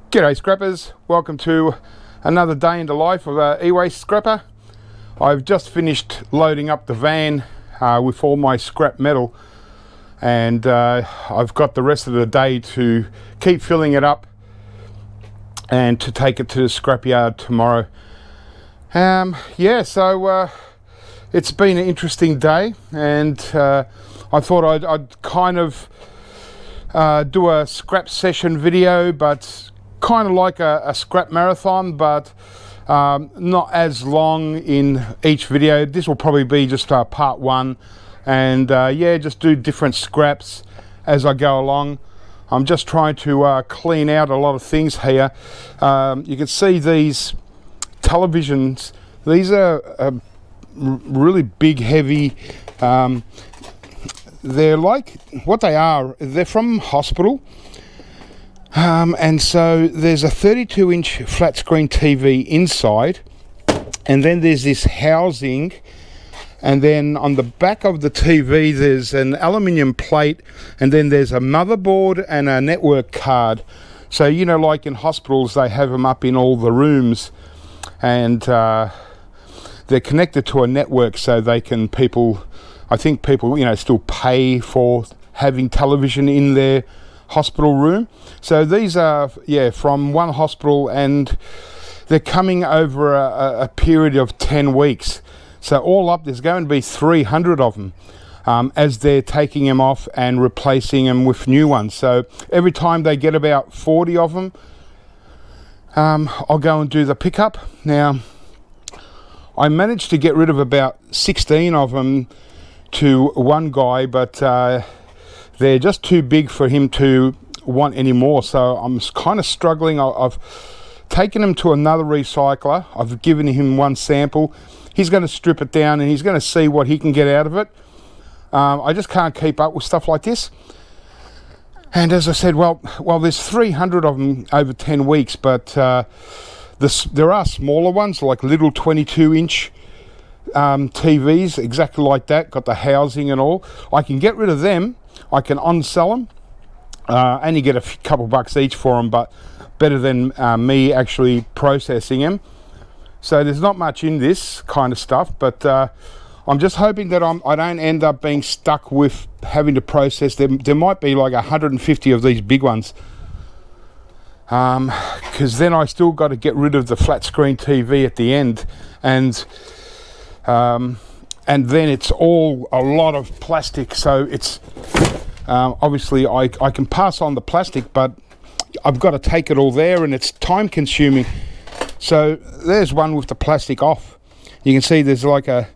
G'day scrappers, welcome to another day in the life of an eWaste scrapper. I've just finished loading up the van with all my scrap metal, and I've got the rest of the day to keep filling it up and to take it to the scrapyard tomorrow. So it's been an interesting day, and I thought I'd kind of do a scrap session video, but kind of like a scrap marathon, but not as long in each video. This will probably be just part one, and just do different scraps as I go along. I'm just trying to clean out a lot of things here. You can see these televisions. These are really big, heavy. They're like, what they are, they're from hospital. And so there's a 32-inch flat screen TV inside, and then there's this housing, and then on the back of the TV there's an aluminium plate, and then there's a motherboard and a network card. So, you know, like in hospitals, they have them up in all the rooms, and they're connected to a network, so they can I think people, still pay for having television in their hospital room. So these are, from one hospital, and they're coming over a period of 10 weeks. So all up, there's going to be 300 of them as they're taking them off and replacing them with new ones. So every time they get about 40 of them, I'll go and do the pickup. Now, I managed to get rid of about 16 of them to one guy, but they're just too big for him to want any more. So I'm kind of struggling. I've taken him to another recycler. I've given him one sample. He's going to strip it down and he's going to see what he can get out of it. I just can't keep up with stuff like this. And as I said, well, there's 300 of them over 10 weeks, but there are smaller ones, like little 22-inch TVs, exactly like that, got the housing and all. I can get rid of them. I can unsell them, and you get a couple bucks each for them, but better than me actually processing them. So there's not much in this kind of stuff, but I'm just hoping that I don't end up being stuck with having to process them. There might be like 150 of these big ones, because then I still got to get rid of the flat screen TV at the end, and then it's all a lot of plastic. So it's obviously I can pass on the plastic, but I've got to take it all there, and it's time consuming. So there's one with the plastic off. You can see there's like a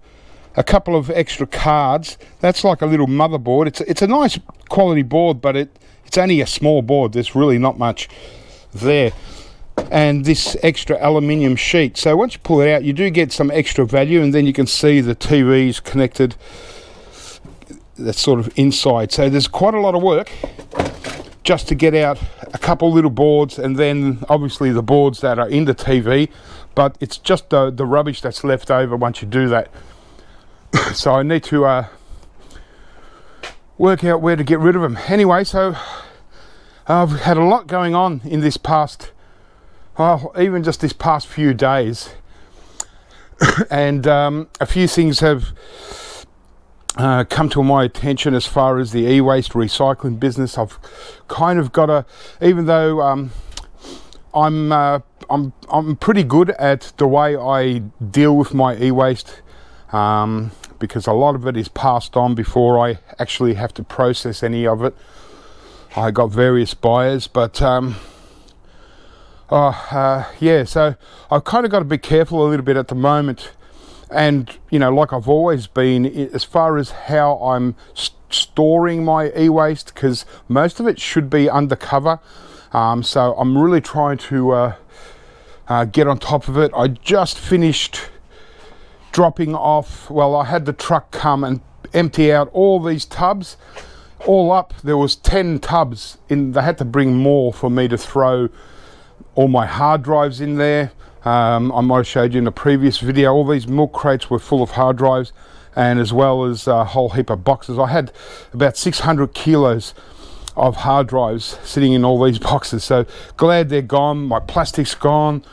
couple of extra cards. That's like a little motherboard. It's a nice quality board, but it's only a small board. There's really not much there. And this extra aluminium sheet. So once you pull it out, you do get some extra value, and then you can see the TV's connected. That's sort of inside. So there's quite a lot of work just to get out a couple little boards, and then obviously the boards that are in the TV, but it's just the rubbish that's left over once you do that. So I need to work out where to get rid of them. Anyway, so I've had a lot going on in this past, even just this past few days, and a few things have come to my attention as far as the eWaste recycling business. I've kind of got to, even though I'm pretty good at the way I deal with my eWaste, because a lot of it is passed on before I actually have to process any of it. I got various buyers, but so I've kind of got to be careful a little bit at the moment. And, like I've always been, as far as how I'm storing my eWaste, because most of it should be undercover. So I'm really trying to get on top of it. I just finished dropping off, I had the truck come and empty out all these tubs. All up, there was 10 tubs in. They had to bring more for me to throw all my hard drives in there. I might have showed you in a previous video, all these milk crates were full of hard drives, and as well as a whole heap of boxes. I had about 600 kilos hard drives sitting in all these boxes. So glad they're gone. My plastic's gone.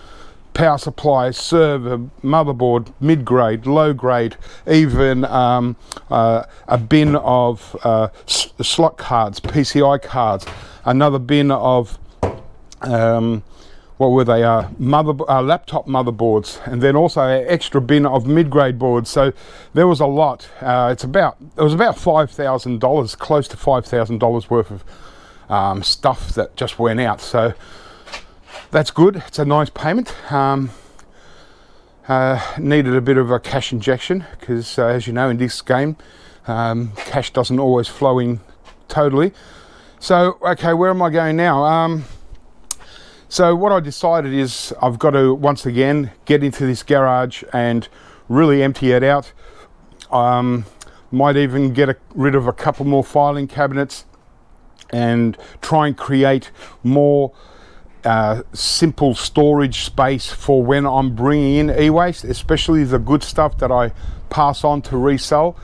Power supply, server, motherboard, mid-grade, low-grade, even a bin of slot cards, PCI cards, another bin of what were they, laptop motherboards, and then also an extra bin of mid-grade boards. So there was a lot. It was about $5,000, close to $5,000 worth of stuff that just went out. So that's good. It's a nice payment. Needed a bit of a cash injection because, as you know, in this game, cash doesn't always flow in totally. So, okay, where am I going now? So what I decided is I've got to, once again, get into this garage and really empty it out. Might even get rid of a couple more filing cabinets and try and create more simple storage space for when I'm bringing in e-waste, especially the good stuff that I pass on to resell.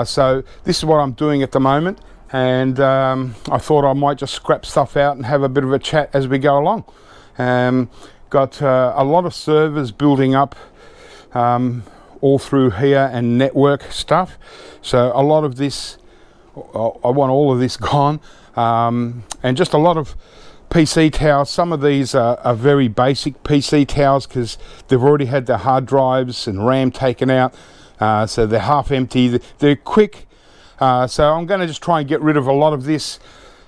So this is what I'm doing at the moment, and I thought I might just scrap stuff out and have a bit of a chat as we go along. Got a lot of servers building up all through here and network stuff, so a lot of this, I want all of this gone, and just a lot of PC towers. Some of these are very basic PC towers because they've already had their hard drives and RAM taken out, so they're half empty. They're quick, so I'm going to just try and get rid of a lot of this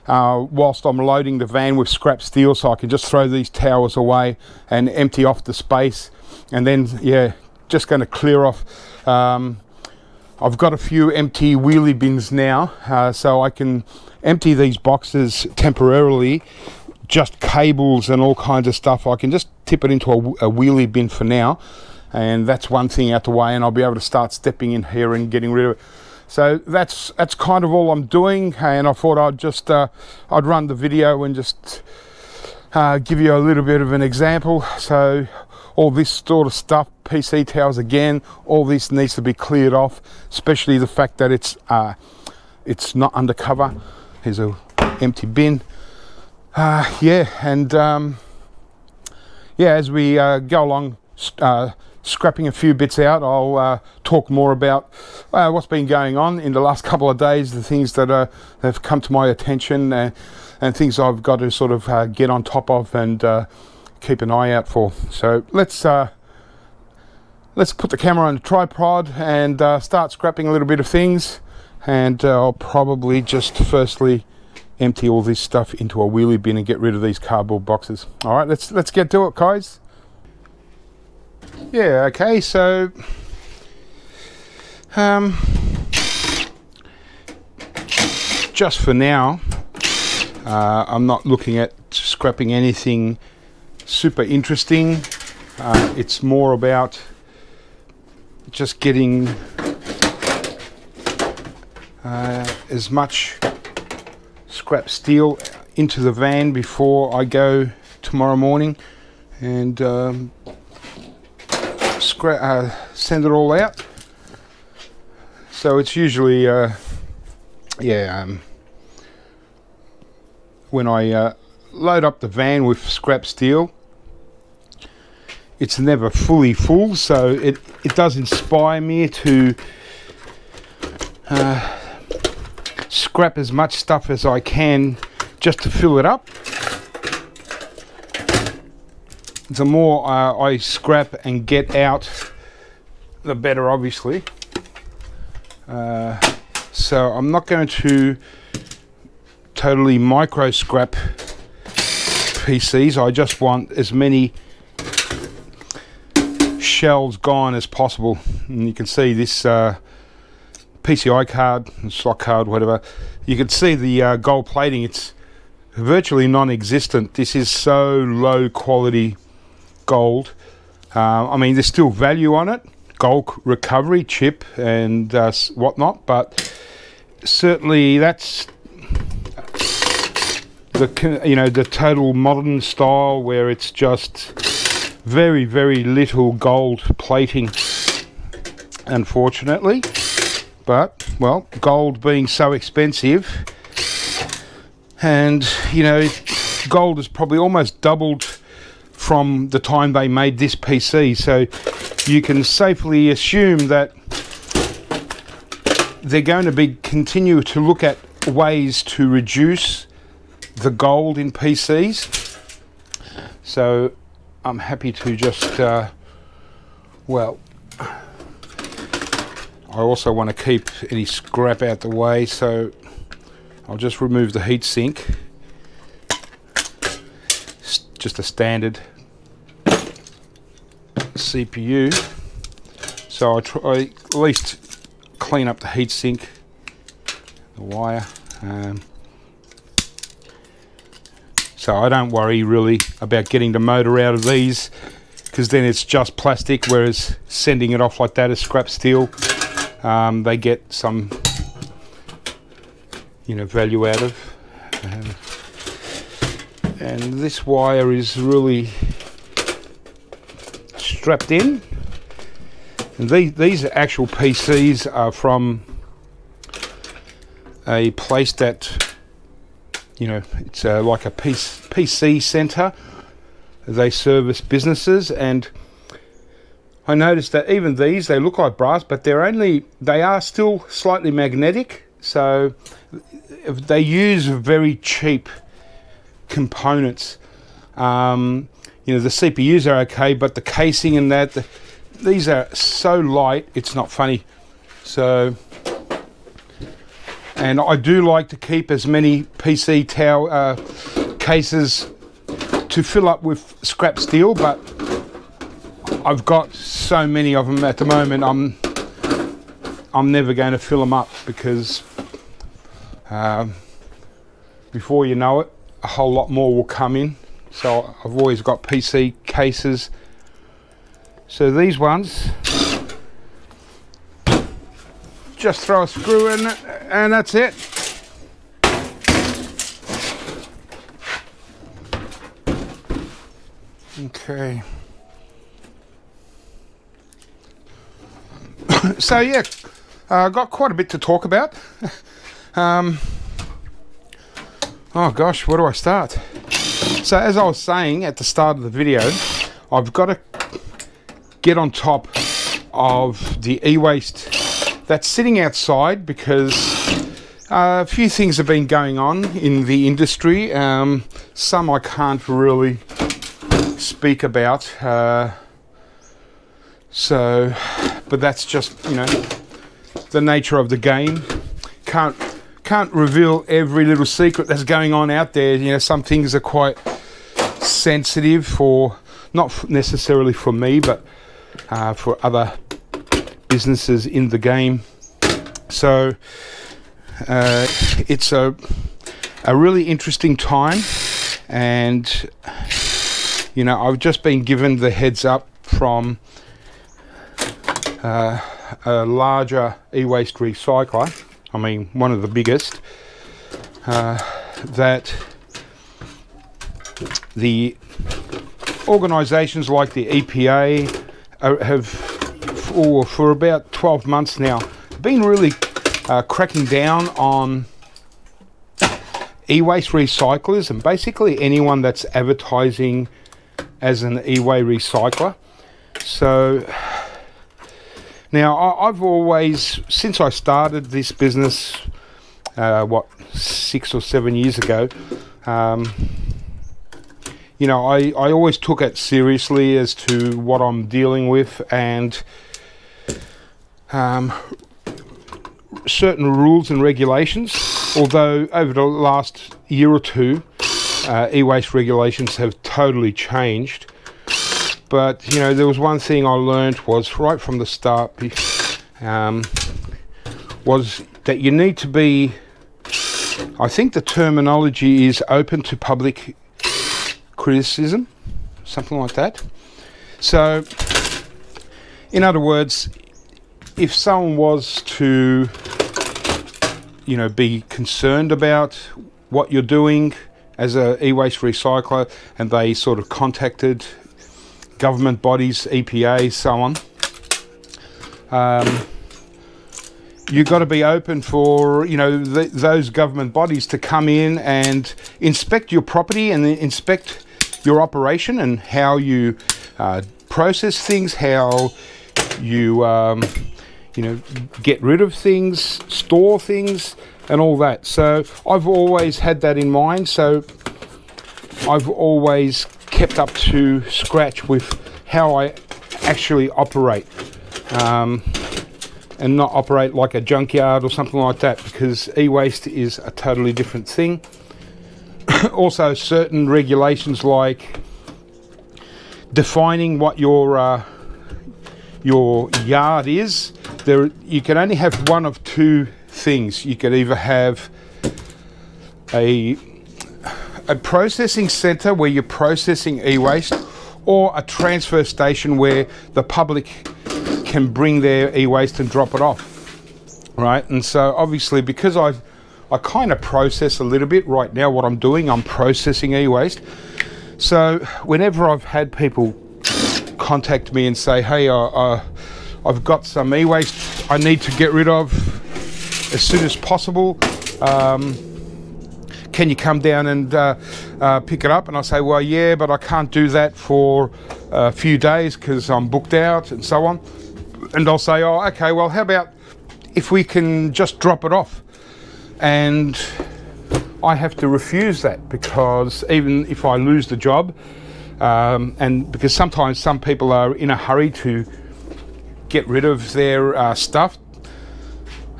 whilst I'm loading the van with scrap steel, so I can just throw these towers away and empty off the space. And then, yeah, just going to clear off. I've got a few empty wheelie bins now, so I can empty these boxes temporarily. Just cables and all kinds of stuff, I can just tip it into a wheelie bin for now, and that's one thing out the way, and I'll be able to start stepping in here and getting rid of it. So that's kind of all I'm doing, and I thought I'd just I'd run the video and just give you a little bit of an example. So all this sort of stuff, PC towers again, all this needs to be cleared off, especially the fact that it's not undercover. Here's a empty bin. Yeah, and yeah, as we go along, scrapping a few bits out, I'll talk more about what's been going on in the last couple of days, the things that have come to my attention, and things I've got to sort of get on top of and keep an eye out for. So let's put the camera on the tripod and start scrapping a little bit of things, and I'll probably just firstly empty all this stuff into a wheelie bin and get rid of these cardboard boxes. All right, let's get to it, guys. Yeah, okay, so just for now, I'm not looking at scrapping anything super interesting. It's more about just getting as much scrap steel into the van before I go tomorrow morning, and send it all out. So it's usually when I load up the van with scrap steel, it's never fully full, so it does inspire me to scrap as much stuff as I can just to fill it up. The more I scrap and get out, the better, obviously. So I'm not going to totally micro scrap PCs. I just want as many shells gone as possible. And you can see this PCI card, slot card, whatever. You can see the gold plating. It's virtually non-existent. This is so low quality gold. I mean, there's still value on it, gold recovery chip and whatnot, but certainly that's the total modern style where it's just very, very little gold plating, unfortunately. But well, gold being so expensive, And you know, gold has probably almost doubled from the time they made this PC, so you can safely assume that they're going to be continue to look at ways to reduce the gold in PCs. So I'm happy to just well, I also want to keep any scrap out the way, so I'll just remove the heatsink. Just a standard CPU, so I try at least clean up the heatsink, the wire, so I don't worry really about getting the motor out of these, because then it's just plastic, whereas sending it off like that as scrap steel, they get some, you know, value out of. And this wire is really strapped in, and these actual PCs are from a place that, you know, it's like a PC center. They service businesses, and I noticed that even these, they look like brass, but they are still slightly magnetic, so they use very cheap components. You know, the CPUs are okay, but the casing and that, these are so light, it's not funny. So, and I do like to keep as many PC tower cases to fill up with scrap steel, but I've got so many of them at the moment, I'm never going to fill them up, because before you know it, a whole lot more will come in. So I've always got PC cases. So these ones, just throw a screw in it and that's it. Okay. So yeah, I've got quite a bit to talk about. Oh gosh, where do I start? So as I was saying at the start of the video, I've got to get on top of the e-waste that's sitting outside, because a few things have been going on in the industry. Some I can't really speak about. But that's just, you know, the nature of the game. Can't reveal every little secret that's going on out there. You know, some things are quite sensitive, for not necessarily for me, but for other businesses in the game. So it's a really interesting time, and you know, I've just been given the heads up from a larger e-waste recycler, I mean one of the biggest, that the organisations like the EPA have, for about 12 months now, been really cracking down on e-waste recyclers, and basically anyone that's advertising as an e-waste recycler. So now I've always, since I started this business 6 or 7 years ago, you know, I always took it seriously as to what I'm dealing with, and certain rules and regulations. Although over the last year or two, e-waste regulations have totally changed. But you know, there was one thing I learned, was right from the start, was that you need to be, I think the terminology is open to public criticism, something like that. So in other words, if someone was to, you know, be concerned about what you're doing as a e-waste recycler, and they sort of contacted government bodies, EPA, so on, you've got to be open for, you know, those government bodies to come in and inspect your property and inspect your operation and how you process things, how you you know, get rid of things, store things, and all that. So I've always had that in mind. So I've always kept up to scratch with how I actually operate, and not operate like a junkyard or something like that, because e-waste is a totally different thing. Also, certain regulations like defining what your yard is. There, you can only have one of two things. You could either have a processing centre where you're processing e-waste, or a transfer station where the public can bring their e-waste and drop it off, right? And so obviously, because I kind of process a little bit right now, what I'm doing, I'm processing e-waste. So whenever I've had people contact me and say, hey, I've got some e-waste I need to get rid of as soon as possible, can you come down and pick it up? And I say, well, yeah, but I can't do that for a few days because I'm booked out and so on. And I'll say, oh, okay, well, how about if we can just drop it off? And I have to refuse that, because even if I lose the job, and because sometimes some people are in a hurry to get rid of their stuff,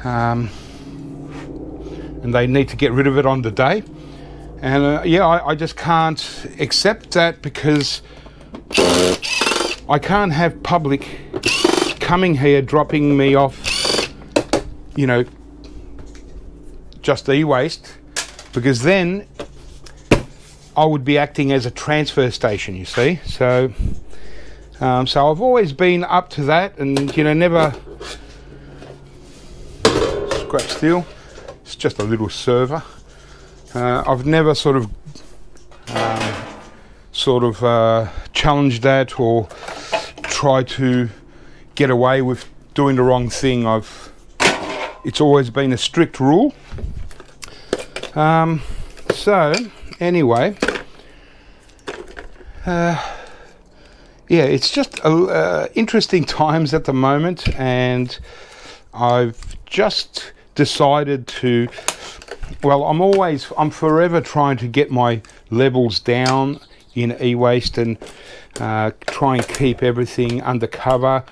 and they need to get rid of it on the day. And yeah, I just can't accept that, because I can't have public coming here dropping me off, you know, just e-waste, because then I would be acting as a transfer station, you see. So so I've always been up to that, and, you know, never scrap steel. It's just a little server. I've never sort of challenged that or tried to get away with doing the wrong thing. It's always been a strict rule. So anyway, yeah, it's just interesting times at the moment, and I've just decided to, well, I'm forever trying to get my levels down in e-waste and try and keep everything under cover,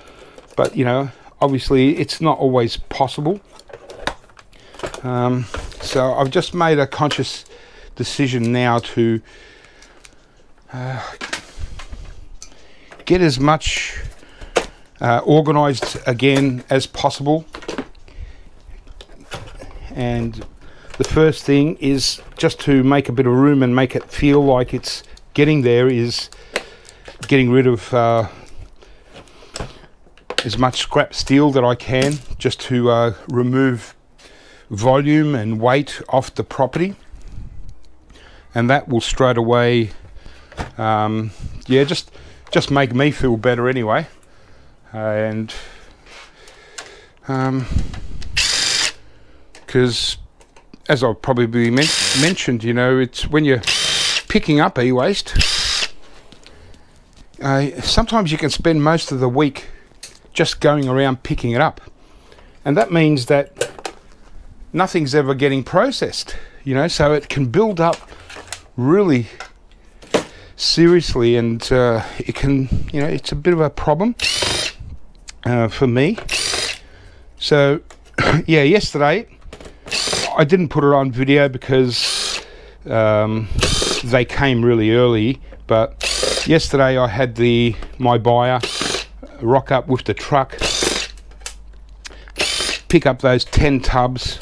but, you know, obviously it's not always possible. So I've just made a conscious decision now to get as much organised again as possible. And the first thing is just to make a bit of room and make it feel like it's getting there, is getting rid of as much scrap steel that I can, just to remove volume and weight off the property. And that will straight away, yeah, just make me feel better anyway. And because, as I've probably mentioned, you know, it's when you're picking up e-waste, sometimes you can spend most of the week just going around picking it up, and that means that nothing's ever getting processed, you know, so it can build up really seriously, and it can, you know, it's a bit of a problem for me. So yeah, yesterday I didn't put it on video because they came really early, but yesterday I had my buyer rock up with the truck, pick up those 10 tubs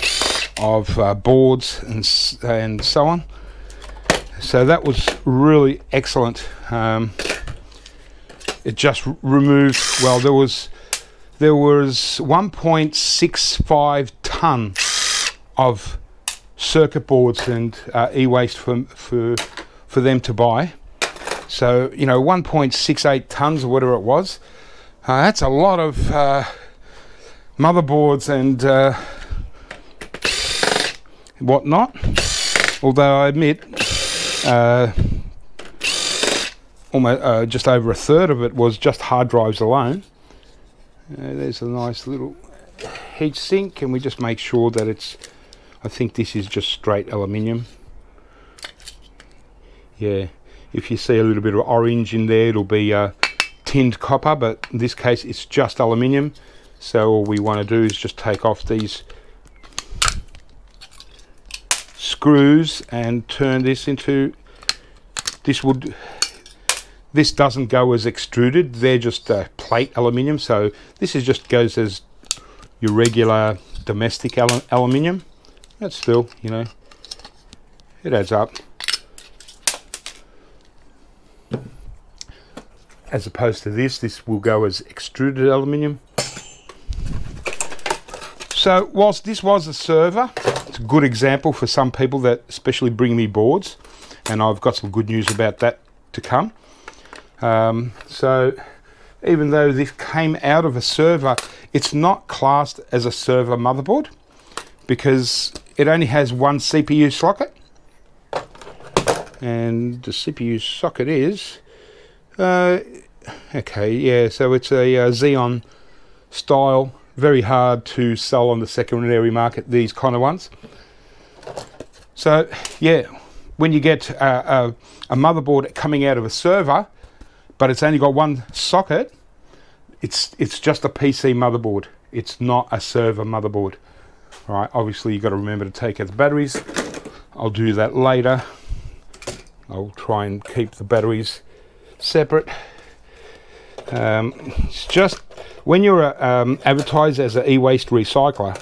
of boards and so on. So that was really excellent. It just removed, well, there was 1.65 ton of circuit boards and e-waste for them to buy. So, you know, 1.68 tons or whatever it was. That's a lot of motherboards and whatnot. Although I admit almost just over a third of it was just hard drives alone. There's a nice little heat sink, and we just make sure that it's, I think this is just straight aluminium. Yeah, if you see a little bit of orange in there, it'll be tinned copper, but in this case it's just aluminium. So all we want to do is just take off these screws and turn this into, this doesn't go as extruded, they're just plate aluminium, so this is just goes as your regular domestic aluminium. That's still, you know, it adds up. As opposed to this will go as extruded aluminium. So whilst this was a server, it's a good example for some people that especially bring me boards, and I've got some good news about that to come. So even though this came out of a server, it's not classed as a server motherboard because it only has one CPU socket, and the CPU socket is okay, yeah, so it's a Xeon style, very hard to sell on the secondary market, these kind of ones. So yeah, when you get a motherboard coming out of a server, but it's only got one socket, it's just a PC motherboard. It's not a server motherboard. All right, obviously you've got to remember to take out the batteries. I'll do that later. I'll try and keep the batteries separate. It's just when you're advertised as an e-waste recycler,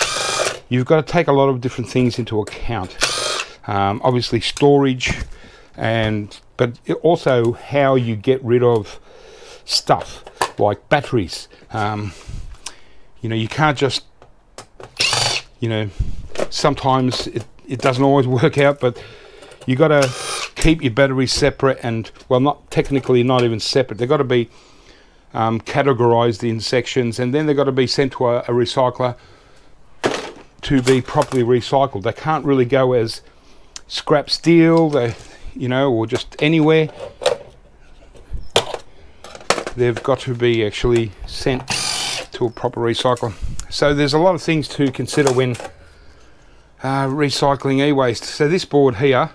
you've got to take a lot of different things into account. Obviously storage, but also how you get rid of stuff like batteries. You know, you can't just, you know, sometimes it doesn't always work out, but you got to keep your batteries separate, and well, not technically, not even separate. They've got to be categorized in sections, and then they've got to be sent to a recycler to be properly recycled. They can't really go as scrap steel, you know, or just anywhere. They've got to be actually sent to a proper recycler. So there's a lot of things to consider when recycling e-waste. So this board here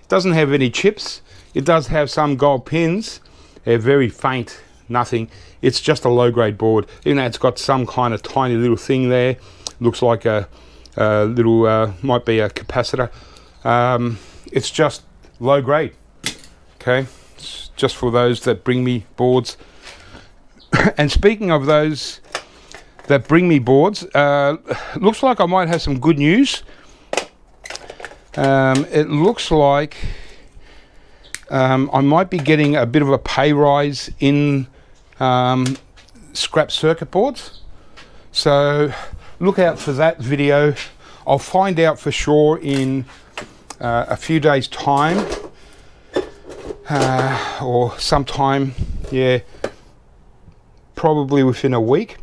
doesn't have any chips. It does have some gold pins. They're very faint, nothing. It's just a low-grade board. Even though it's got some kind of tiny little thing there. Looks like a little, might be a capacitor. It's just low grade. Okay, it's just for those that bring me boards. And speaking of those that bring me boards, looks like I might have some good news. It looks like I might be getting a bit of a pay rise in scrap circuit boards. So look out for that video. I'll find out for sure in a few days time, or sometime, yeah, probably within a week.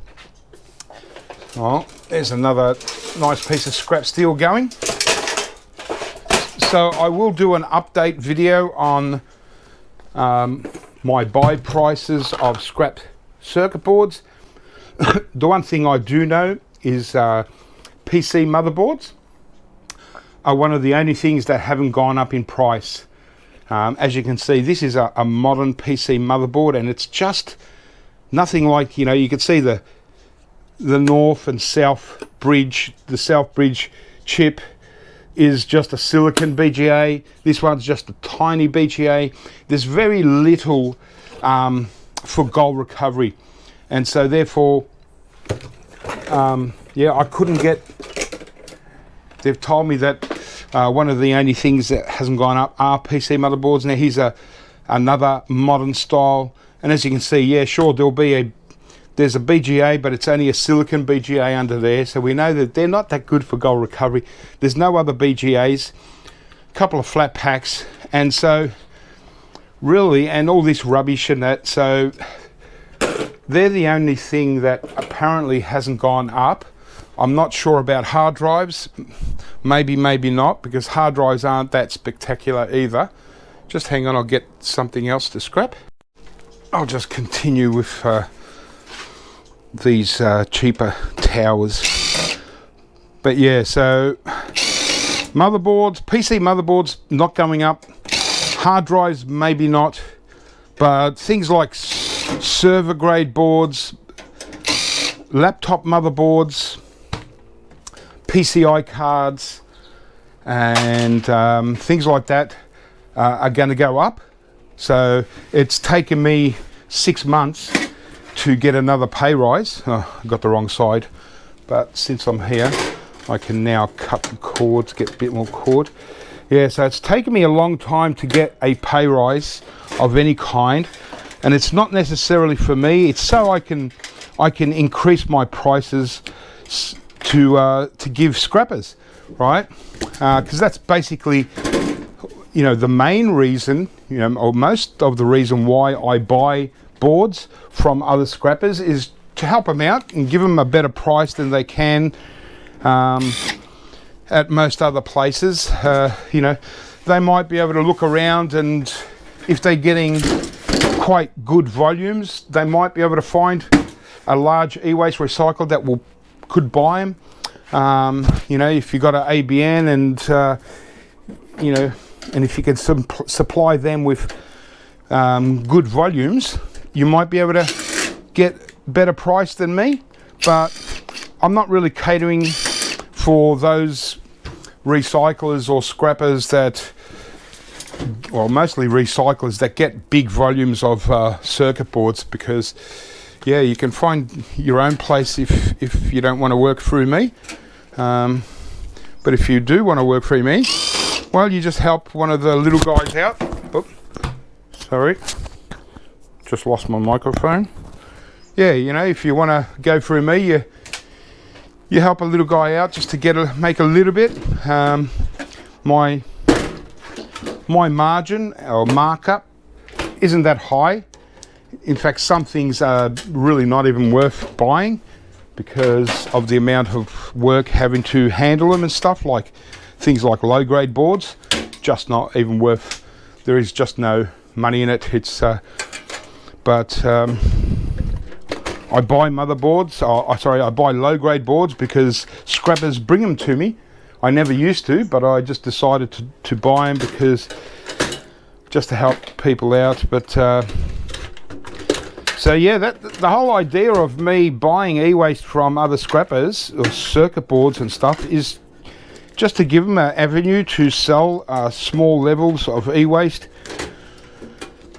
Oh, there's another nice piece of scrap steel going. So I will do an update video on my buy prices of scrap circuit boards. The one thing I do know is PC motherboards are one of the only things that haven't gone up in price. As you can see, this is a modern PC motherboard, and it's just nothing like, you know, you can see the north and south bridge. The south bridge chip is just a silicon BGA. This one's just a tiny BGA. There's very little for gold recovery, and so therefore yeah, I couldn't get, they've told me that one of the only things that hasn't gone up are PC motherboards. Now here's another modern style, and as you can see, yeah, sure, there's a BGA, but it's only a silicon BGA under there, so we know that they're not that good for gold recovery. There's no other BGAs, a couple of flat packs, and so really, and all this rubbish and that, so they're the only thing that apparently hasn't gone up. I'm not sure about hard drives. Maybe not, because hard drives aren't that spectacular either. Just hang on, I'll get something else to scrap. I'll just continue with these cheaper towers. But yeah, so motherboards, PC motherboards not going up. Hard drives maybe not, but things like server grade boards, laptop motherboards, PCI cards, and things like that are going to go up. So it's taken me 6 months to get another pay rise. Oh, I got the wrong side, but since I'm here, I can now cut the cord to get a bit more cord. Yeah, so it's taken me a long time to get a pay rise of any kind, and it's not necessarily for me. It's so I can increase my prices to give scrappers, right? Because that's basically, you know, the main reason, you know, or most of the reason why I buy boards from other scrappers is to help them out and give them a better price than they can at most other places. You know, they might be able to look around, and if they're getting quite good volumes, they might be able to find a large eWaste recycler that could buy them. You know, if you got an ABN and you know, and if you can supply them with good volumes, you might be able to get better price than me. But I'm not really catering for those recyclers or scrappers that, well, mostly recyclers that get big volumes of circuit boards, because yeah, you can find your own place if you don't want to work through me. But if you do want to work through me, well, you just help one of the little guys out. Oh, sorry, just lost my microphone. Yeah, you know, if you want to go through me, you help a little guy out just to make a little bit. My margin or markup isn't that high. In fact, some things are really not even worth buying because of the amount of work having to handle them and stuff, like things like low grade boards, just not even worth. There is just no money in it. It's but I buy motherboards, I buy low grade boards because scrappers bring them to me. I never used to, but I just decided to buy them because just to help people out. But so yeah, the whole idea of me buying e-waste from other scrappers or circuit boards and stuff is just to give them an avenue to sell small levels of e-waste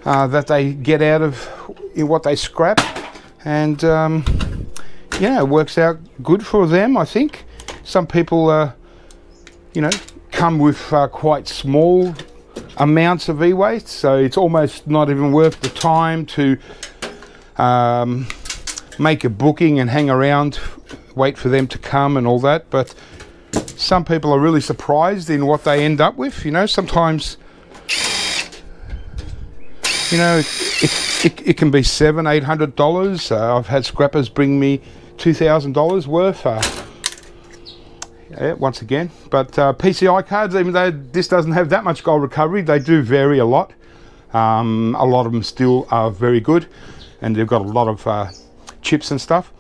that they get out of what they scrap, and yeah, it works out good for them. I think some people you know, come with quite small amounts of e-waste, so it's almost not even worth the time to make a booking and hang around, wait for them to come and all that. But some people are really surprised in what they end up with. You know, sometimes, you know, it can be $700-800. I've had scrappers bring me $2,000 worth. Yeah, once again, but PCI cards, even though this doesn't have that much gold recovery, they do vary a lot. A lot of them still are very good, and they've got a lot of chips and stuff.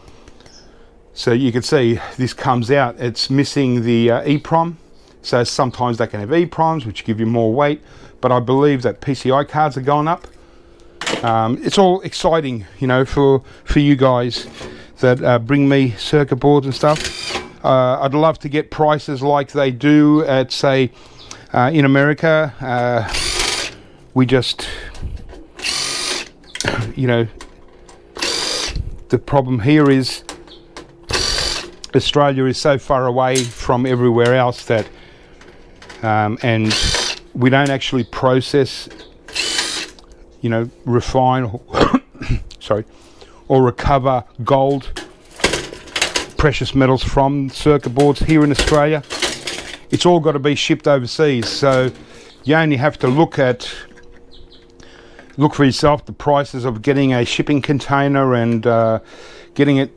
So you can see this comes out, it's missing the EEPROM. So sometimes they can have EEPROMs, which give you more weight, but I believe that PCI cards are going up. It's all exciting, you know, for you guys that bring me circuit boards and stuff. I'd love to get prices like they do at, say, in America. We just, you know, the problem here is Australia is so far away from everywhere else that, and we don't actually process, you know, refine, or sorry, or recover gold, precious metals from circuit boards here in Australia. It's all got to be shipped overseas, so you only have to look for yourself the prices of getting a shipping container and getting it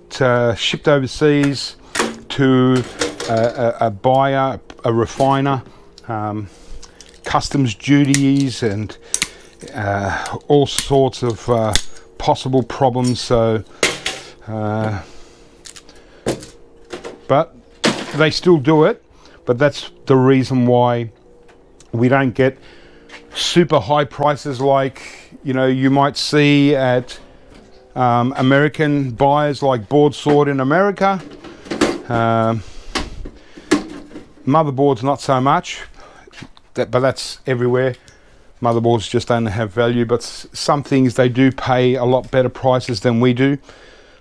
shipped overseas to a buyer, a refiner, customs duties, and all sorts of possible problems. So but they still do it, but that's the reason why we don't get super high prices like, you know, you might see at American buyers like Board Sword in America. Motherboards not so much, but that's everywhere. Motherboards just don't have value, but some things they do pay a lot better prices than we do,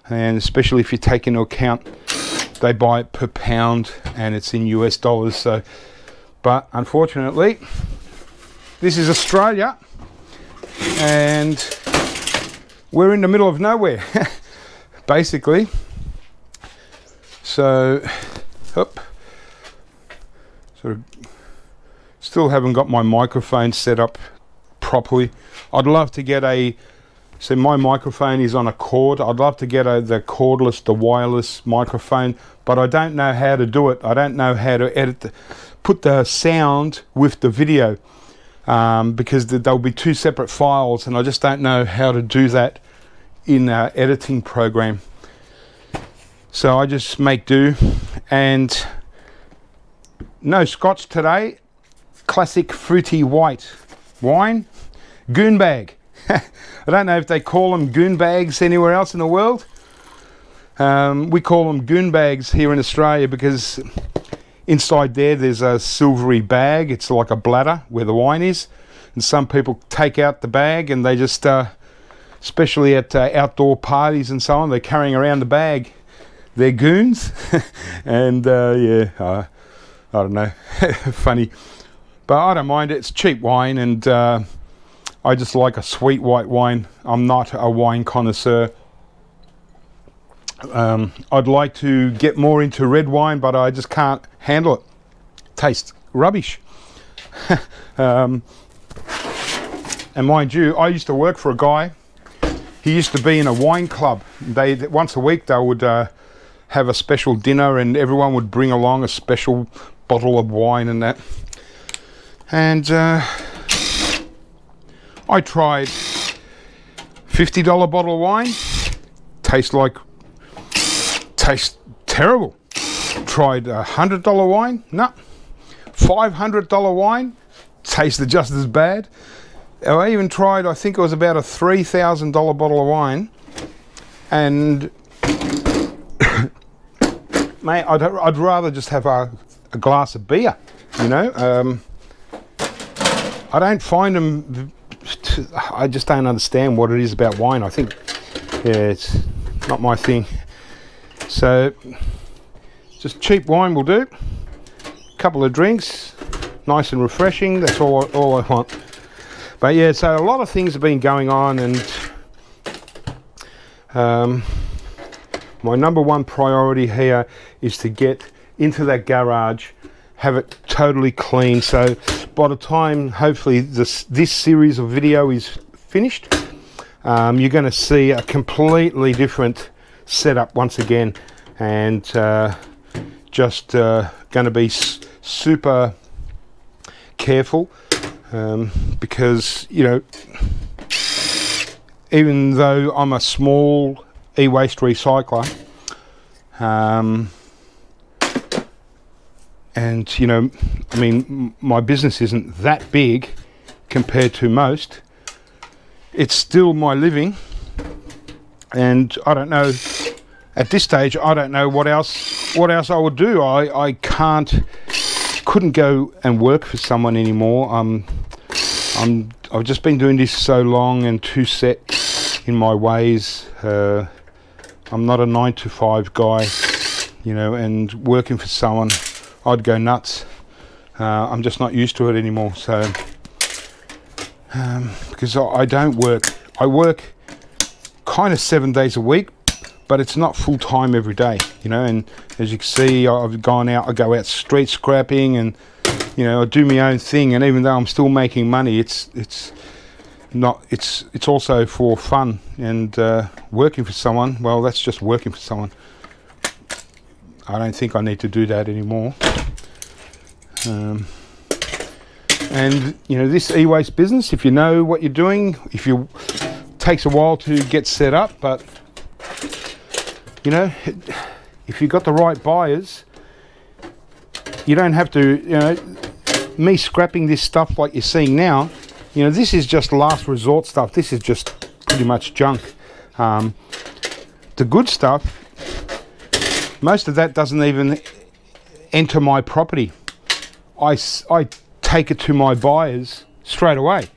and especially if you take into account they buy it per pound and it's in US dollars. So, but unfortunately this is Australia and we're in the middle of nowhere basically. So sort of still haven't got my microphone set up properly. I'd love to get so my microphone is on a cord. I'd love to get the cordless, the wireless microphone, but I don't know how to do it. I don't know how to put the sound with the video, because there'll be two separate files, and I just don't know how to do that in an editing program. So I just make do, and no scotch today. Classic fruity white wine, goon bag. I don't know if they call them goon bags anywhere else in the world. We call them goon bags here in Australia because inside there's a silvery bag. It's like a bladder where the wine is, and some people take out the bag and they just, especially at outdoor parties and so on, they're carrying around the bag. They're goons. And I don't know, funny. But I don't mind it. It's cheap wine, and I just like a sweet white wine. I'm not a wine connoisseur. I'd like to get more into red wine, but I just can't handle it. Tastes rubbish. And mind you, I used to work for a guy. He used to be in a wine club. Once a week they would have a special dinner, and everyone would bring along a special bottle of wine and that. And I tried $50 bottle of wine. Tastes terrible. Tried $100 wine. No. $500 wine. Tasted just as bad. I even tried, I think it was about a $3,000 bottle of wine, and mate, I'd rather just have a glass of beer, you know. I don't find them, I just don't understand what it is about wine. I think, yeah, it's not my thing. So just cheap wine will do. Couple of drinks, nice and refreshing. That's all I want. But yeah, so a lot of things have been going on, and my number one priority here is to get into that garage, have it totally clean. So by the time hopefully this series of video is finished, you're going to see a completely different setup once again, and just going to be super careful, because, you know, even though I'm a small e-waste recycler, and, you know, I mean, my business isn't that big compared to most. It's still my living, and I don't know, at this stage, I don't know what else I would do. I couldn't go and work for someone anymore. I've just been doing this so long and too set in my ways. I'm not a 9-to-5 guy, you know, and working for someone, I'd go nuts. I'm just not used to it anymore. So because I don't work, I work kind of 7 days a week, but it's not full time every day, you know. And as you can see, I've gone out, I go out street scrapping, and, you know, I do my own thing. And even though I'm still making money, it's also for fun. And working for someone, well, that's just working for someone. I don't think I need to do that anymore. And you know, this eWaste business, if you know what you're doing, takes a while to get set up, but you know, if you've got the right buyers, you don't have to, you know, me scrapping this stuff like you're seeing now, you know, this is just last resort stuff. This is just pretty much junk. The good stuff, most of that doesn't even enter my property. I take it to my buyers straight away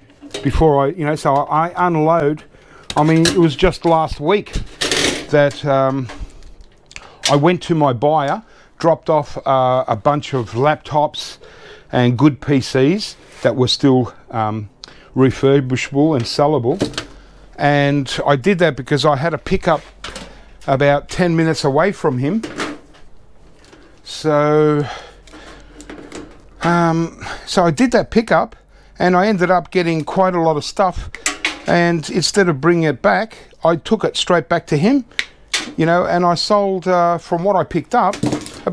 before so I unload. I mean, it was just last week that I went to my buyer, dropped off a bunch of laptops and good PCs that were still refurbishable and sellable. And I did that because I had a pickup about 10 minutes away from him. So I did that pickup, and I ended up getting quite a lot of stuff. And instead of bringing it back, I took it straight back to him, you know, and I sold, from what I picked up, I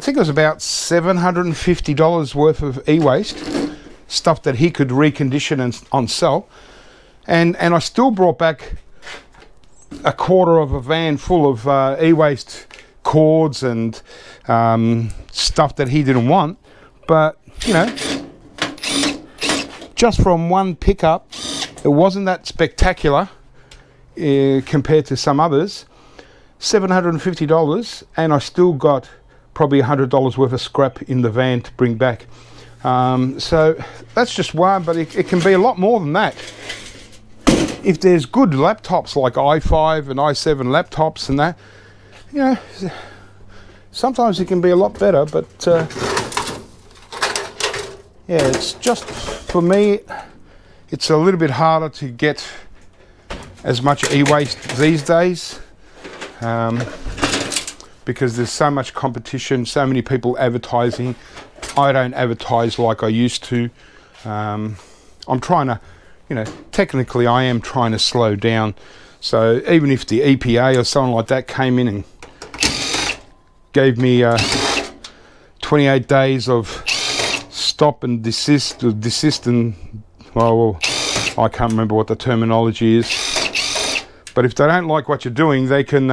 think it was about $750 worth of eWaste, stuff that he could recondition and on sell. And I still brought back a quarter of a van full of eWaste cords and stuff that he didn't want. But, you know, just from one pickup, it wasn't that spectacular compared to some others. $750, and I still got probably $100 worth of scrap in the van to bring back. So that's just one, but it can be a lot more than that. If there's good laptops like i5 and i7 laptops and that, you know, sometimes it can be a lot better, but yeah, it's just, for me, it's a little bit harder to get as much eWaste these days, because there's so much competition, so many people advertising. I don't advertise like I used to. I'm trying to, you know, technically I am trying to slow down. So even if the EPA or someone like that came in and gave me 28 days of stop and desist, or desist and, well, I can't remember what the terminology is. But if they don't like what you're doing, they can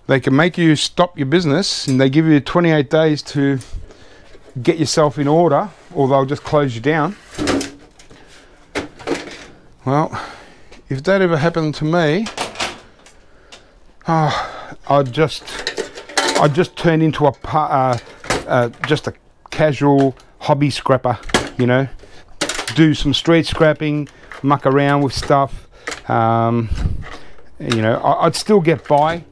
make you stop your business, and they give you 28 days to get yourself in order, or they'll just close you down. Well, if that ever happened to me, I'd just turn into just a casual hobby scrapper, you know, do some street scrapping, muck around with stuff. You know, I'd still get by.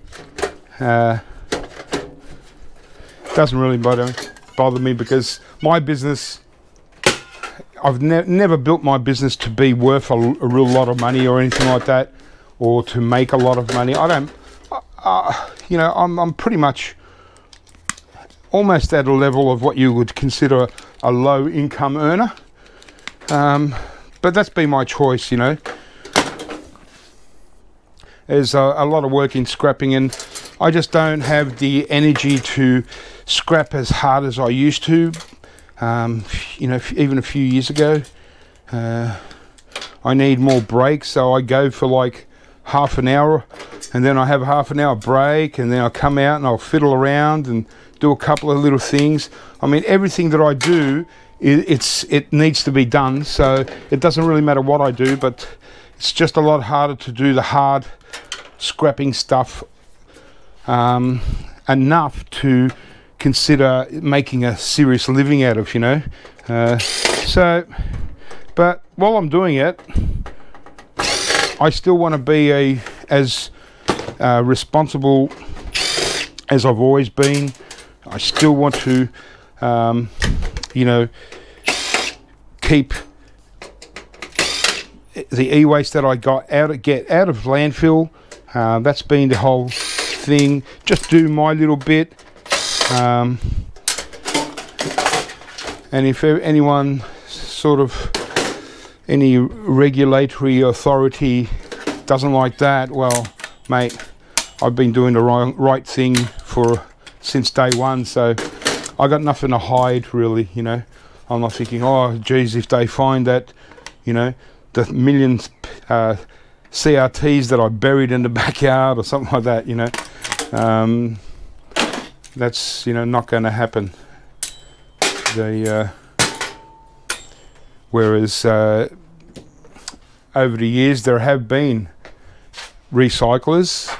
Doesn't really bother me, because my business, I've never built my business to be worth a real lot of money or anything like that, or to make a lot of money. I don't, you know, I'm pretty much almost at a level of what you would consider a low income earner. But that's been my choice, you know. There's a lot of work in scrapping, and I just don't have the energy to scrap as hard as I used to. You know, even a few years ago, I need more breaks, so I go for like half an hour, and then I have a half an hour break, and then I'll come out and I'll fiddle around and do a couple of little things. I mean, everything that I do, it needs to be done, so it doesn't really matter what I do, but it's just a lot harder to do the hard scrapping stuff enough to consider making a serious living out of, you know. So, but while I'm doing it, I still want to be as responsible as I've always been. I still want to, you know, keep the e-waste that I get out of landfill. That's been the whole thing. Just do my little bit. And if anyone sort of, any regulatory authority doesn't like that, well, mate, I've been doing the right thing since day one, so I got nothing to hide really, you know. I'm not thinking, oh geez, if they find that, you know, the millions CRTs that I buried in the backyard or something like that, you know, that's, you know, not going to happen. Whereas over the years there have been recyclers,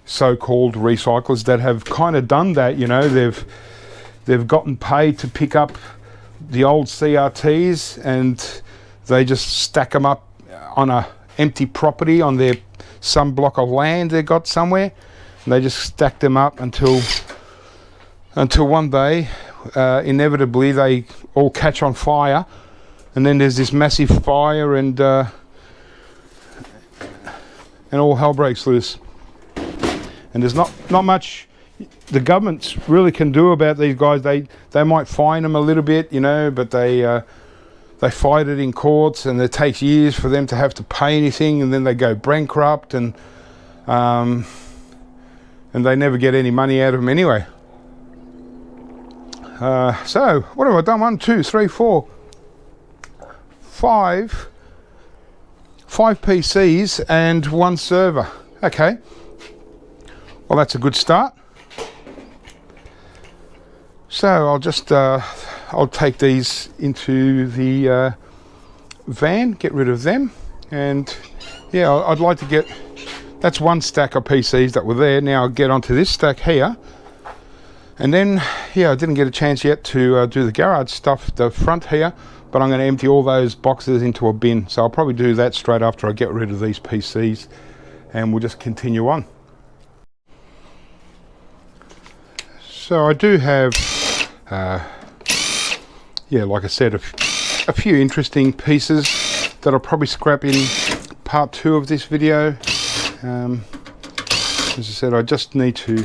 so-called recyclers, that have kind of done that, you know. They've gotten paid to pick up the old CRTs and they just stack them up on a empty property on their some block of land they got somewhere, and they just stack them up until one day inevitably they all catch on fire, and then there's this massive fire and all hell breaks loose. And there's not much the government really can do about these guys. They might fine them a little bit, you know, but they fight it in courts, and it takes years for them to have to pay anything, and then they go bankrupt, and they never get any money out of them anyway. So what have I done? 1, 2, 3, 4, 5 PCs and 1 server. Okay, well that's a good start. So I'll just I'll take these into the van, get rid of them, and yeah, I'd like to get, that's 1 stack of PCs that were there. Now I'll get onto this stack here, and then yeah, I didn't get a chance yet to do the garage stuff, the front here, but I'm going to empty all those boxes into a bin, so I'll probably do that straight after I get rid of these PCs, and we'll just continue on. So I do have yeah, like I said, a few interesting pieces that I'll probably scrap in part 2 of this video. As I said, I just need to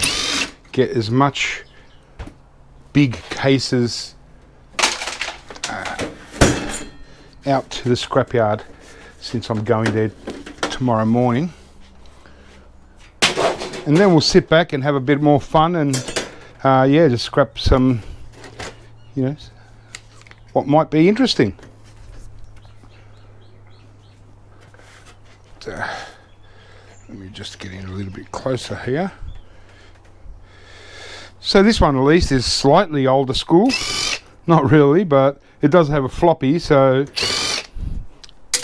get as much big cases out to the scrapyard, since I'm going there tomorrow morning, and then we'll sit back and have a bit more fun and yeah, just scrap some, you know, what might be interesting. Let me just get in a little bit closer here. So this one at least is slightly older school. Not really, but it does have a floppy, so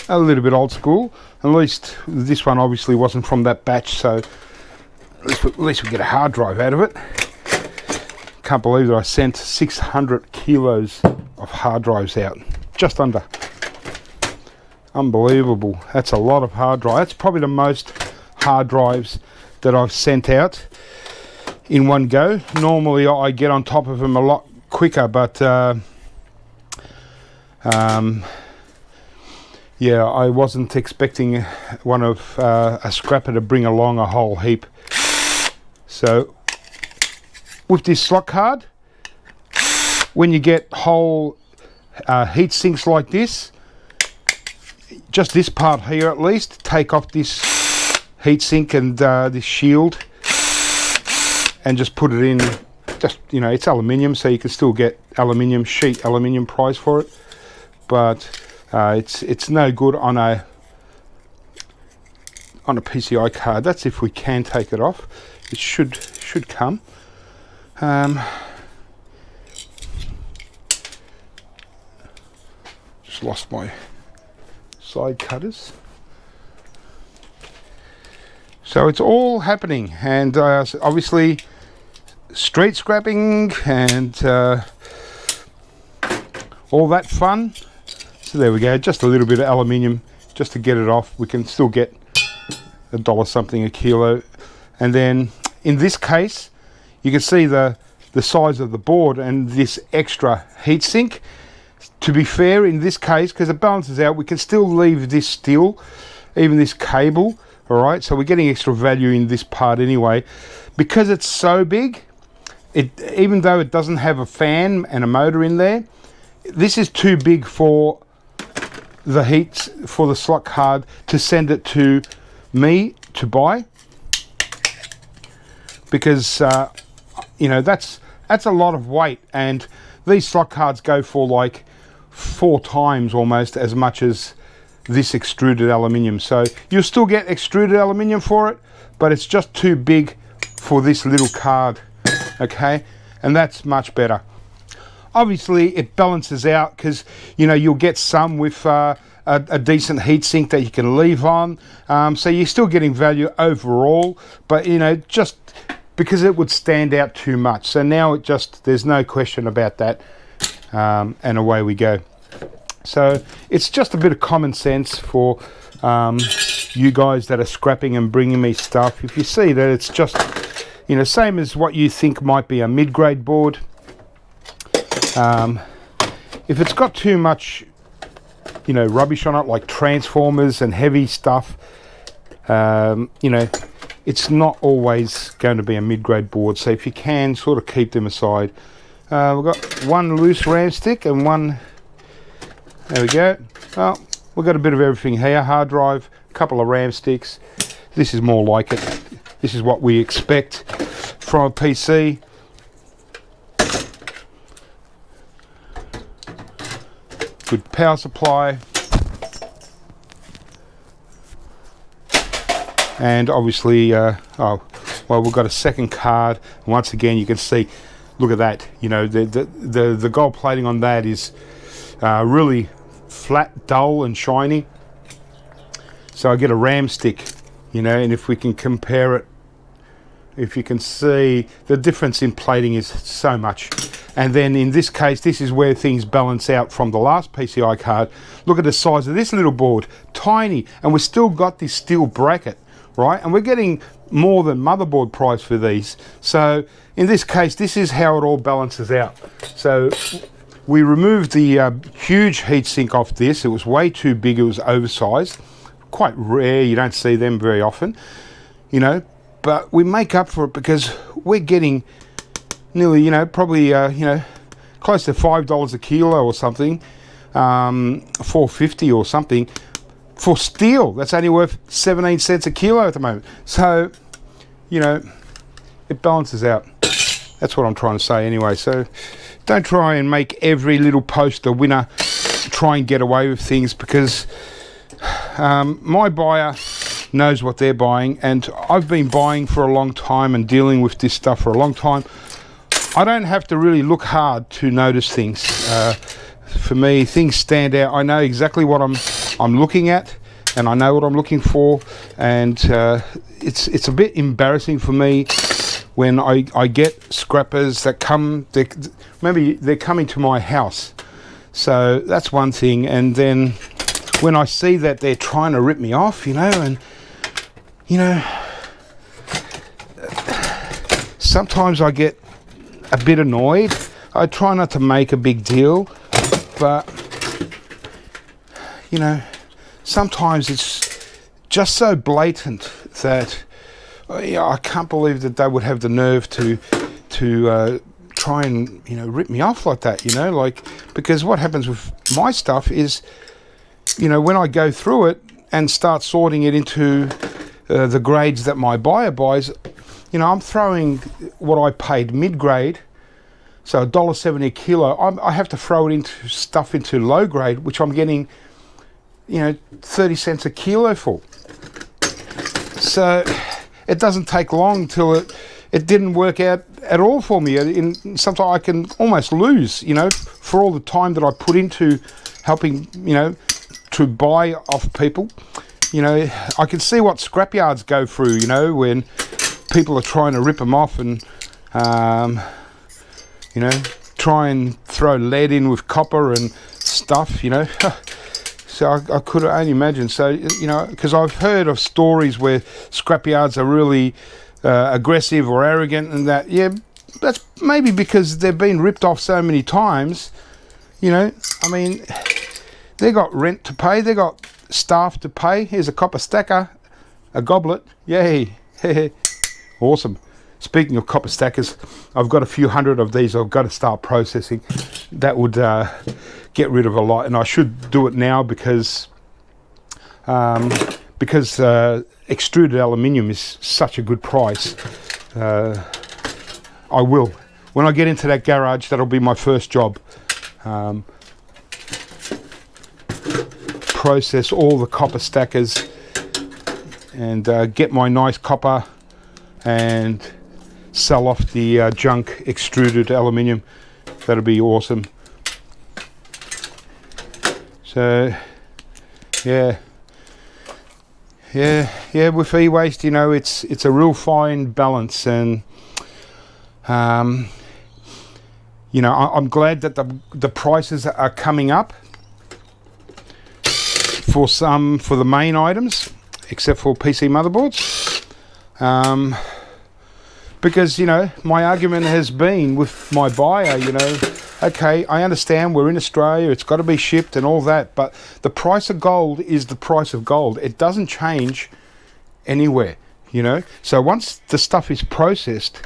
a little bit old school. At least this one obviously wasn't from that batch, so at least we get a hard drive out of it. Can't believe that I sent 600 kilos of hard drives out, just under. Unbelievable. That's a lot of hard drive. That's probably the most hard drives that I've sent out in one go. Normally I get on top of them a lot quicker, but yeah, I wasn't expecting one of a scrapper to bring along a whole heap. So with this slot card, when you get whole heat sinks like this, just this part here at least, take off this heat sink and this shield and just put it in. Just, you know, it's aluminium, so you can still get aluminium sheet, aluminium price for it, but it's no good on a PCI card. That's if we can take it off. It should come. Just lost my side cutters. So it's all happening, and obviously street scrapping and all that fun. So there we go, just a little bit of aluminium just to get it off. We can still get $1 something a kilo. And then in this case, you can see the size of the board and this extra heatsink. To be fair, in this case, because it balances out, we can still leave this still, even this cable. All right, so we're getting extra value in this part anyway. Because it's so big, even though it doesn't have a fan and a motor in there, this is too big for the heat, for the slot card to send it to me to buy. because you know, that's a lot of weight, and these slot cards go for like 4 times almost as much as this extruded aluminium. So you'll still get extruded aluminium for it, but it's just too big for this little card, okay? And that's much better. Obviously it balances out, because you know, you'll get some with a decent heatsink that you can leave on, so you're still getting value overall, but you know, just because it would stand out too much. So now it just, there's no question about that, and away we go. So it's just a bit of common sense for you guys that are scrapping and bringing me stuff. If you see that it's just, you know, same as what you think might be a mid-grade board, if it's got too much, you know, rubbish on it, like transformers and heavy stuff, you know, it's not always going to be a mid-grade board. So if you can, sort of keep them aside. We've got one loose RAM stick and one, there we go. Well, we've got a bit of everything here. Hard drive, a couple of RAM sticks. This is more like it. This is what we expect from a PC. Good power supply. And obviously, oh, well, we've got a second card. Once again, you can see, look at that. You know, the gold plating on that is really flat, dull and shiny. So I get a RAM stick, you know, and if we can compare it, if you can see the difference in plating is so much. And then in this case, this is where things balance out from the last PCI card. Look at the size of this little board, tiny, and we've still got this steel bracket, right? And we're getting more than motherboard price for these. So in this case, this is how it all balances out. So we removed the huge heatsink off this. It was way too big, it was oversized. Quite rare, you don't see them very often, you know, but we make up for it because we're getting nearly, you know, probably, you know, close to $5 a kilo or something, $4.50 or something for steel. That's only worth 17 cents a kilo at the moment. So, you know, it balances out. That's what I'm trying to say anyway. So don't try and make every little post a winner, try and get away with things, because my buyer knows what they're buying, and I've been buying for a long time and dealing with this stuff for a long time. I don't have to really look hard to notice things. For me, things stand out. I know exactly what I'm looking at, and I know what I'm looking for, and it's a bit embarrassing for me when I get scrappers that come, maybe they're coming to my house. So that's one thing, and then when I see that they're trying to rip me off, you know, and you know, sometimes I get a bit annoyed. I try not to make a big deal, but you know, sometimes it's just so blatant that I can't believe that they would have the nerve to try and, you know, rip me off like that, you know, like, because what happens with my stuff is, you know, when I go through it and start sorting it into the grades that my buyer buys, you know, I'm throwing what I paid mid-grade, so $1.70 a kilo. I have to throw it into stuff into low grade, which I'm getting, you know, 30 cents a kilo for. So it doesn't take long till it didn't work out at all for me. Sometimes I can almost lose, you know, for all the time that I put into helping, you know, to buy off people. You know, I can see what scrapyards go through, you know, when people are trying to rip them off and, you know, try and throw lead in with copper and stuff, you know. So I could only imagine. So, you know, because I've heard of stories where scrapyards are really aggressive or arrogant, and that, yeah, that's maybe because they've been ripped off so many times, you know. I mean, they got rent to pay, they got staff to pay. Here's a copper stacker, a goblet, yay. Awesome. Speaking of copper stackers, I've got a few hundred of these I've got to start processing. That would get rid of a lot, and I should do it now because extruded aluminium is such a good price. I will. When I get into that garage, that'll be my first job. Process all the copper stackers and get my nice copper and sell off the junk extruded aluminium. That'll be awesome. So yeah, with e-waste, you know, it's a real fine balance, and you know, I'm glad that the prices are coming up for the main items, except for PC motherboards, because, you know, my argument has been with my buyer, you know, okay, I understand we're in Australia, it's got to be shipped and all that, but the price of gold is the price of gold. It doesn't change anywhere, you know. So once the stuff is processed,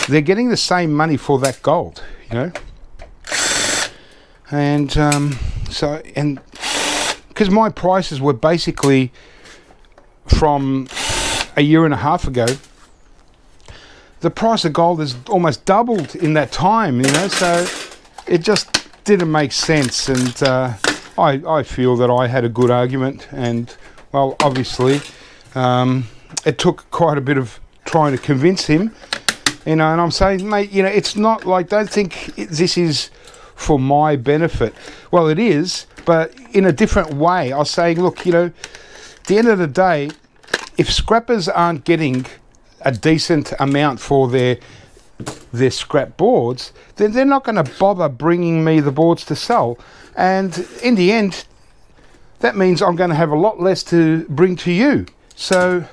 they're getting the same money for that gold, you know. And and because my prices were basically from a year and a half ago, the price of gold has almost doubled in that time, you know, so it just didn't make sense. And I feel that I had a good argument, and, well, obviously it took quite a bit of trying to convince him, you know. And I'm saying, mate, you know, it's not like, don't think this is for my benefit. Well, it is, but in a different way. I was saying, look, you know, at the end of the day, if scrappers aren't getting a decent amount for their scrap boards, then they're not going to bother bringing me the boards to sell. And in the end, that means I'm going to have a lot less to bring to you. So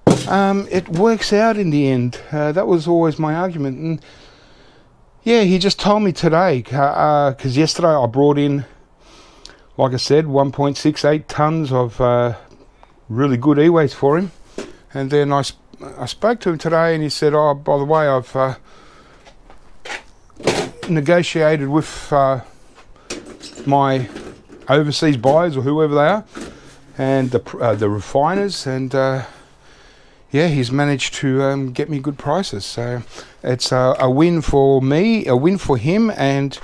it works out in the end. That was always my argument. And yeah, he just told me today, because yesterday I brought in, like I said, 1.68 tons of really good e-waste for him. And then I spoke to him today, and he said, oh, by the way, I've negotiated with my overseas buyers, or whoever they are, and the refiners, and yeah, he's managed to get me good prices. So it's a win for me, a win for him, and,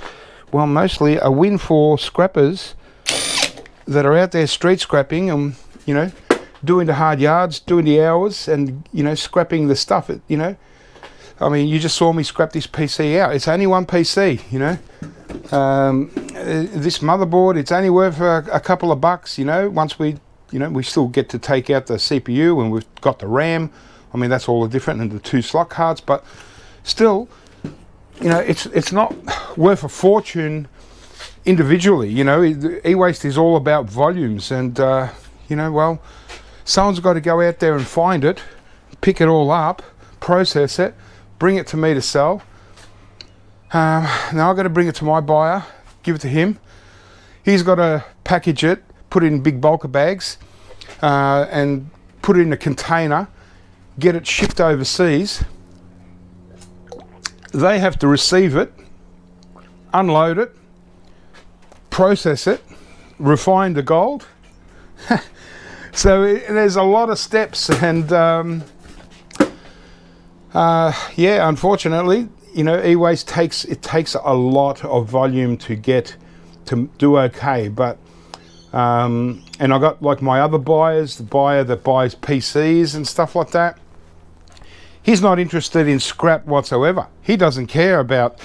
well, mostly a win for scrappers that are out there street scrapping and, you know, doing the hard yards, doing the hours, and, you know, scrapping the stuff. You know, I mean, you just saw me scrap this PC out. It's only one PC, you know. This motherboard, it's only worth a couple of bucks, you know. Once we, you know, we still get to take out the CPU, and we've got the RAM. I mean, that's all different than the 2 slot cards, but still, you know, it's not worth a fortune individually. You know, e-waste is all about volumes, and you know, well, someone's got to go out there and find it, pick it all up, process it, bring it to me to sell. Now I've got to bring it to my buyer, give it to him. He's got to package it, put it in big bulker bags, and put it in a container, get it shipped overseas. They have to receive it, unload it, process it, refine the gold. So there's a lot of steps, and yeah, unfortunately, you know, e-waste takes a lot of volume to get to do okay. But and I got, like, my other buyers, the buyer that buys PCs and stuff like that. He's not interested in scrap whatsoever. He doesn't care about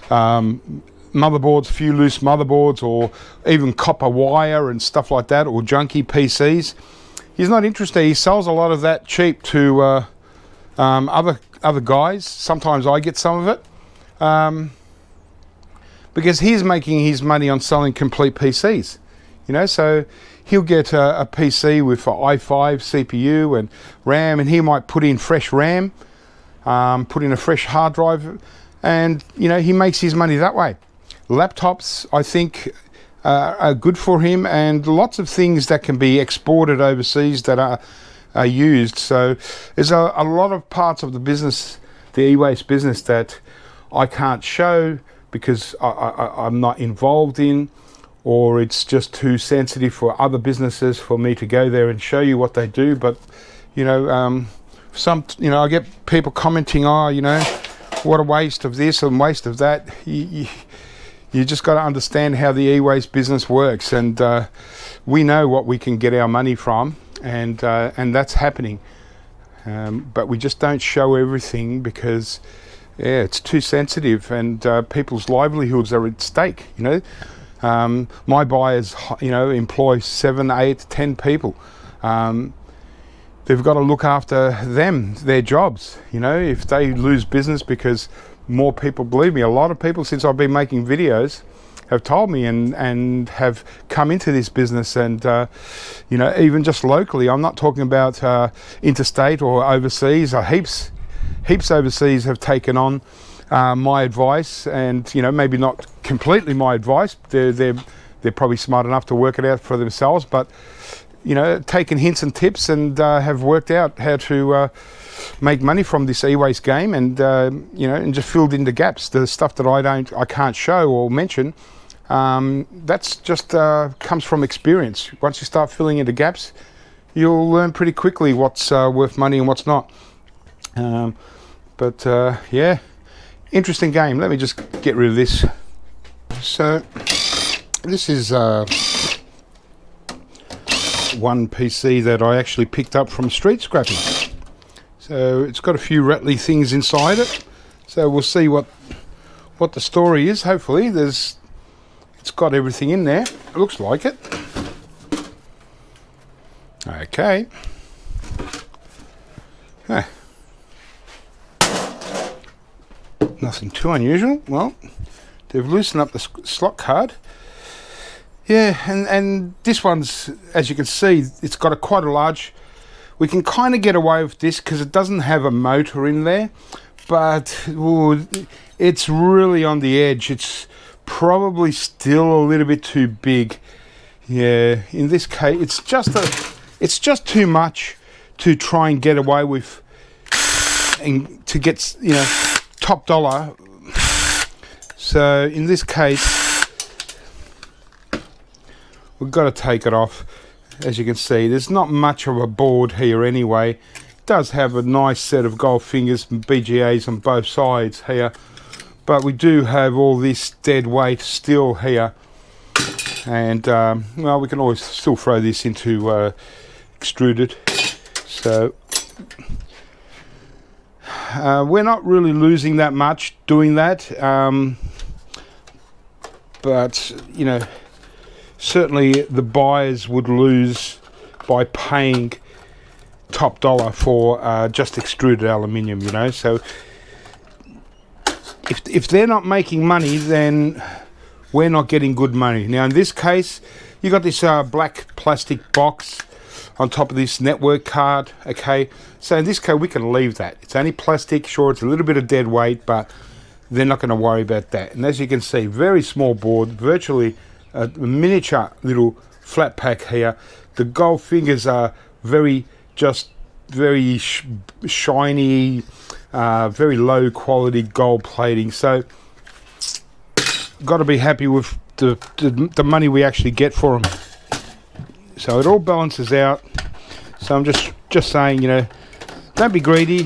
motherboards, few loose motherboards, or even copper wire and stuff like that, or junky PCs. He's not interested. He sells a lot of that cheap to other guys. Sometimes I get some of it, because he's making his money on selling complete PCs. You know, so he'll get a PC with an i5 CPU and RAM, and he might put in fresh RAM, put in a fresh hard drive, and, you know, he makes his money that way. Laptops, I think, are good for him, and lots of things that can be exported overseas that are used. So there's a lot of parts of the business, the e-waste business, that I can't show because I'm not involved in, or it's just too sensitive for other businesses for me to go there and show you what they do. But, you know, I get people commenting, oh, what a waste of this and waste of that. You just got to understand how the e-waste business works, and we know what we can get our money from, and that's happening. But we just don't show everything because, it's too sensitive, and people's livelihoods are at stake. My buyers, employ 7, 8, 10 people. They've got to look after their jobs. If they lose business because more people, believe me, a lot of people since I've been making videos have told me and have come into this business, and even just locally, I'm not talking about interstate or overseas. Heaps overseas have taken on my advice, and maybe not completely my advice. They're probably smart enough to work it out for themselves, but taken hints and tips, and have worked out how to make money from this e-waste game, and and just filled in the gaps, the stuff that I can't show or mention. That's just comes from experience. Once you start filling in the gaps, you'll learn pretty quickly what's worth money and what's not. Yeah, interesting game. Let me just get rid of this. So this is one PC that I actually picked up from street scrapping. So it's got a few rattly things inside it. So we'll see what the story is. Hopefully it's got everything in there. It looks like it. Okay. Nothing too unusual. Well, they've loosened up the slot card. Yeah, and this one's, as you can see, it's got quite a large. We can kind of get away with this because it doesn't have a motor in there, but it's really on the edge. It's probably still a little bit too big. Yeah, in this case, it's just too much to try and get away with, and to get top dollar. So in this case, we've got to take it off. As you can see, there's not much of a board here anyway. It does have a nice set of gold fingers and BGAs on both sides here, but we do have all this dead weight still here, and well, we can always still throw this into extruded. So we're not really losing that much doing that, but certainly the buyers would lose by paying top dollar for just extruded aluminium, so if they're not making money, then we're not getting good money. Now in this case, you got this black plastic box on top of this network card. Okay, so in this case we can leave that. It's only plastic. Sure, it's a little bit of dead weight, but they're not going to worry about that. And as you can see, very small board, virtually a miniature little flat pack here. The gold fingers are very shiny, very low quality gold plating. So got to be happy with the money we actually get for them. So it all balances out. So I'm just saying, don't be greedy.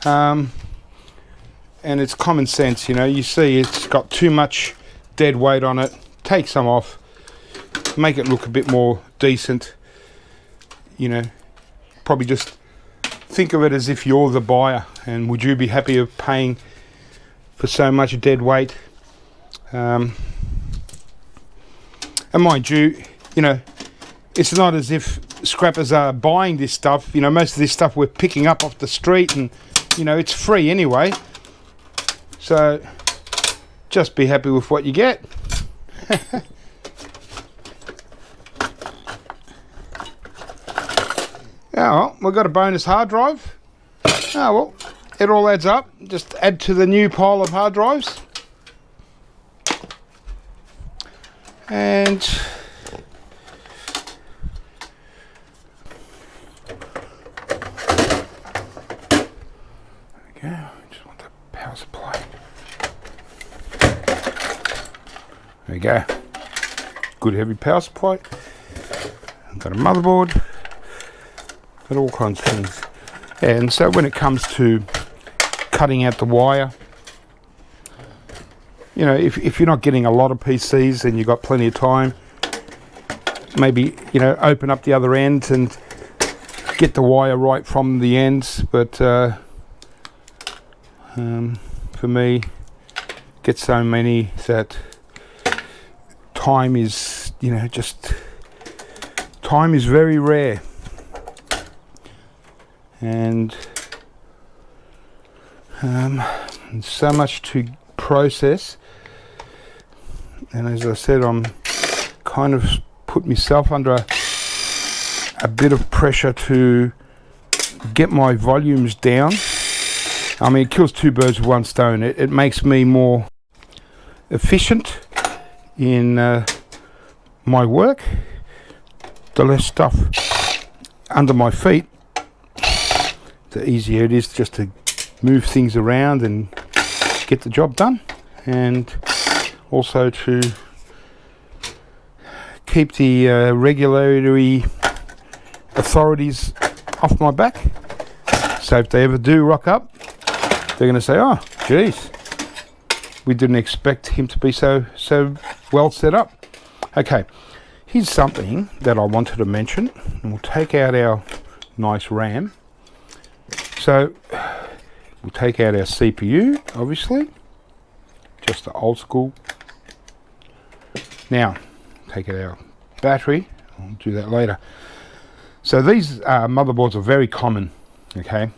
And it's common sense, you see it's got too much dead weight on it. Take some off, make it look a bit more decent. Probably just think of it as if you're the buyer, and would you be happy of paying for so much dead weight? And mind you, it's not as if scrappers are buying this stuff. Most of this stuff we're picking up off the street, and it's free anyway. So just be happy with what you get. Well, we've got a bonus hard drive. Well, it all adds up. Just add to the new pile of hard drives. And okay, I just want the power supply. There we go. Good heavy power supply. I've got a motherboard. Got all kinds of things. And so when it comes to cutting out the wire, you know, if you're not getting a lot of PCs and you've got plenty of time, maybe, you know, open up the other end and get the wire right from the ends. But for me, get so many that time is, you know, just time is very rare. And so much to process, and as I said, I'm kind of put myself under a bit of pressure to get my volumes down. I mean, it kills two birds with one stone. It makes me more efficient in my work. The less stuff under my feet, the easier it is just to move things around and get the job done, and also to keep the regulatory authorities off my back. So if they ever do rock up, they're going to say, oh geez, we didn't expect him to be so well set up. Okay, here's something that I wanted to mention, and we'll take out our nice RAM. So we'll take out our CPU, obviously, just the old school. Now, take out our battery. I'll do that later. So these motherboards are very common, okay?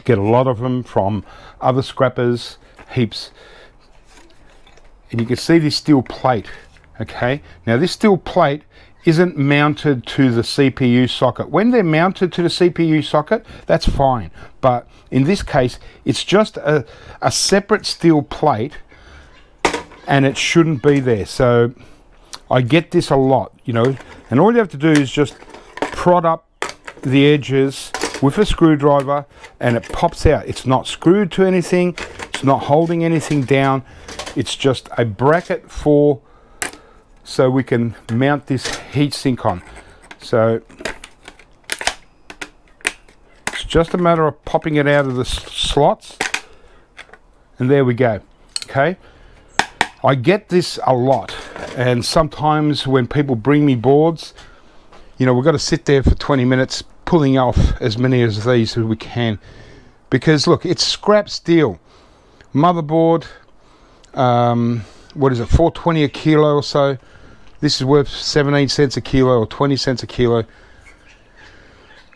Get a lot of them from other scrappers, heaps. And you can see this steel plate, okay? Now this steel plate isn't mounted to the CPU socket. When they're mounted to the CPU socket, that's fine. But in this case, it's just a separate steel plate, and it shouldn't be there. So I get this a lot, you know, and all you have to do is just prod up the edges with a screwdriver and it pops out. It's not screwed to anything, it's not holding anything down, it's just a bracket so we can mount this heatsink on. So it's just a matter of popping it out of the slots, and there we go. Okay, I get this a lot, and sometimes when people bring me boards, you know, we've got to sit there for 20 minutes pulling off as many of these as we can, because look, it's scrap steel. Motherboard, what is it, $4.20 a kilo or so. This is worth 17 cents a kilo or 20 cents a kilo.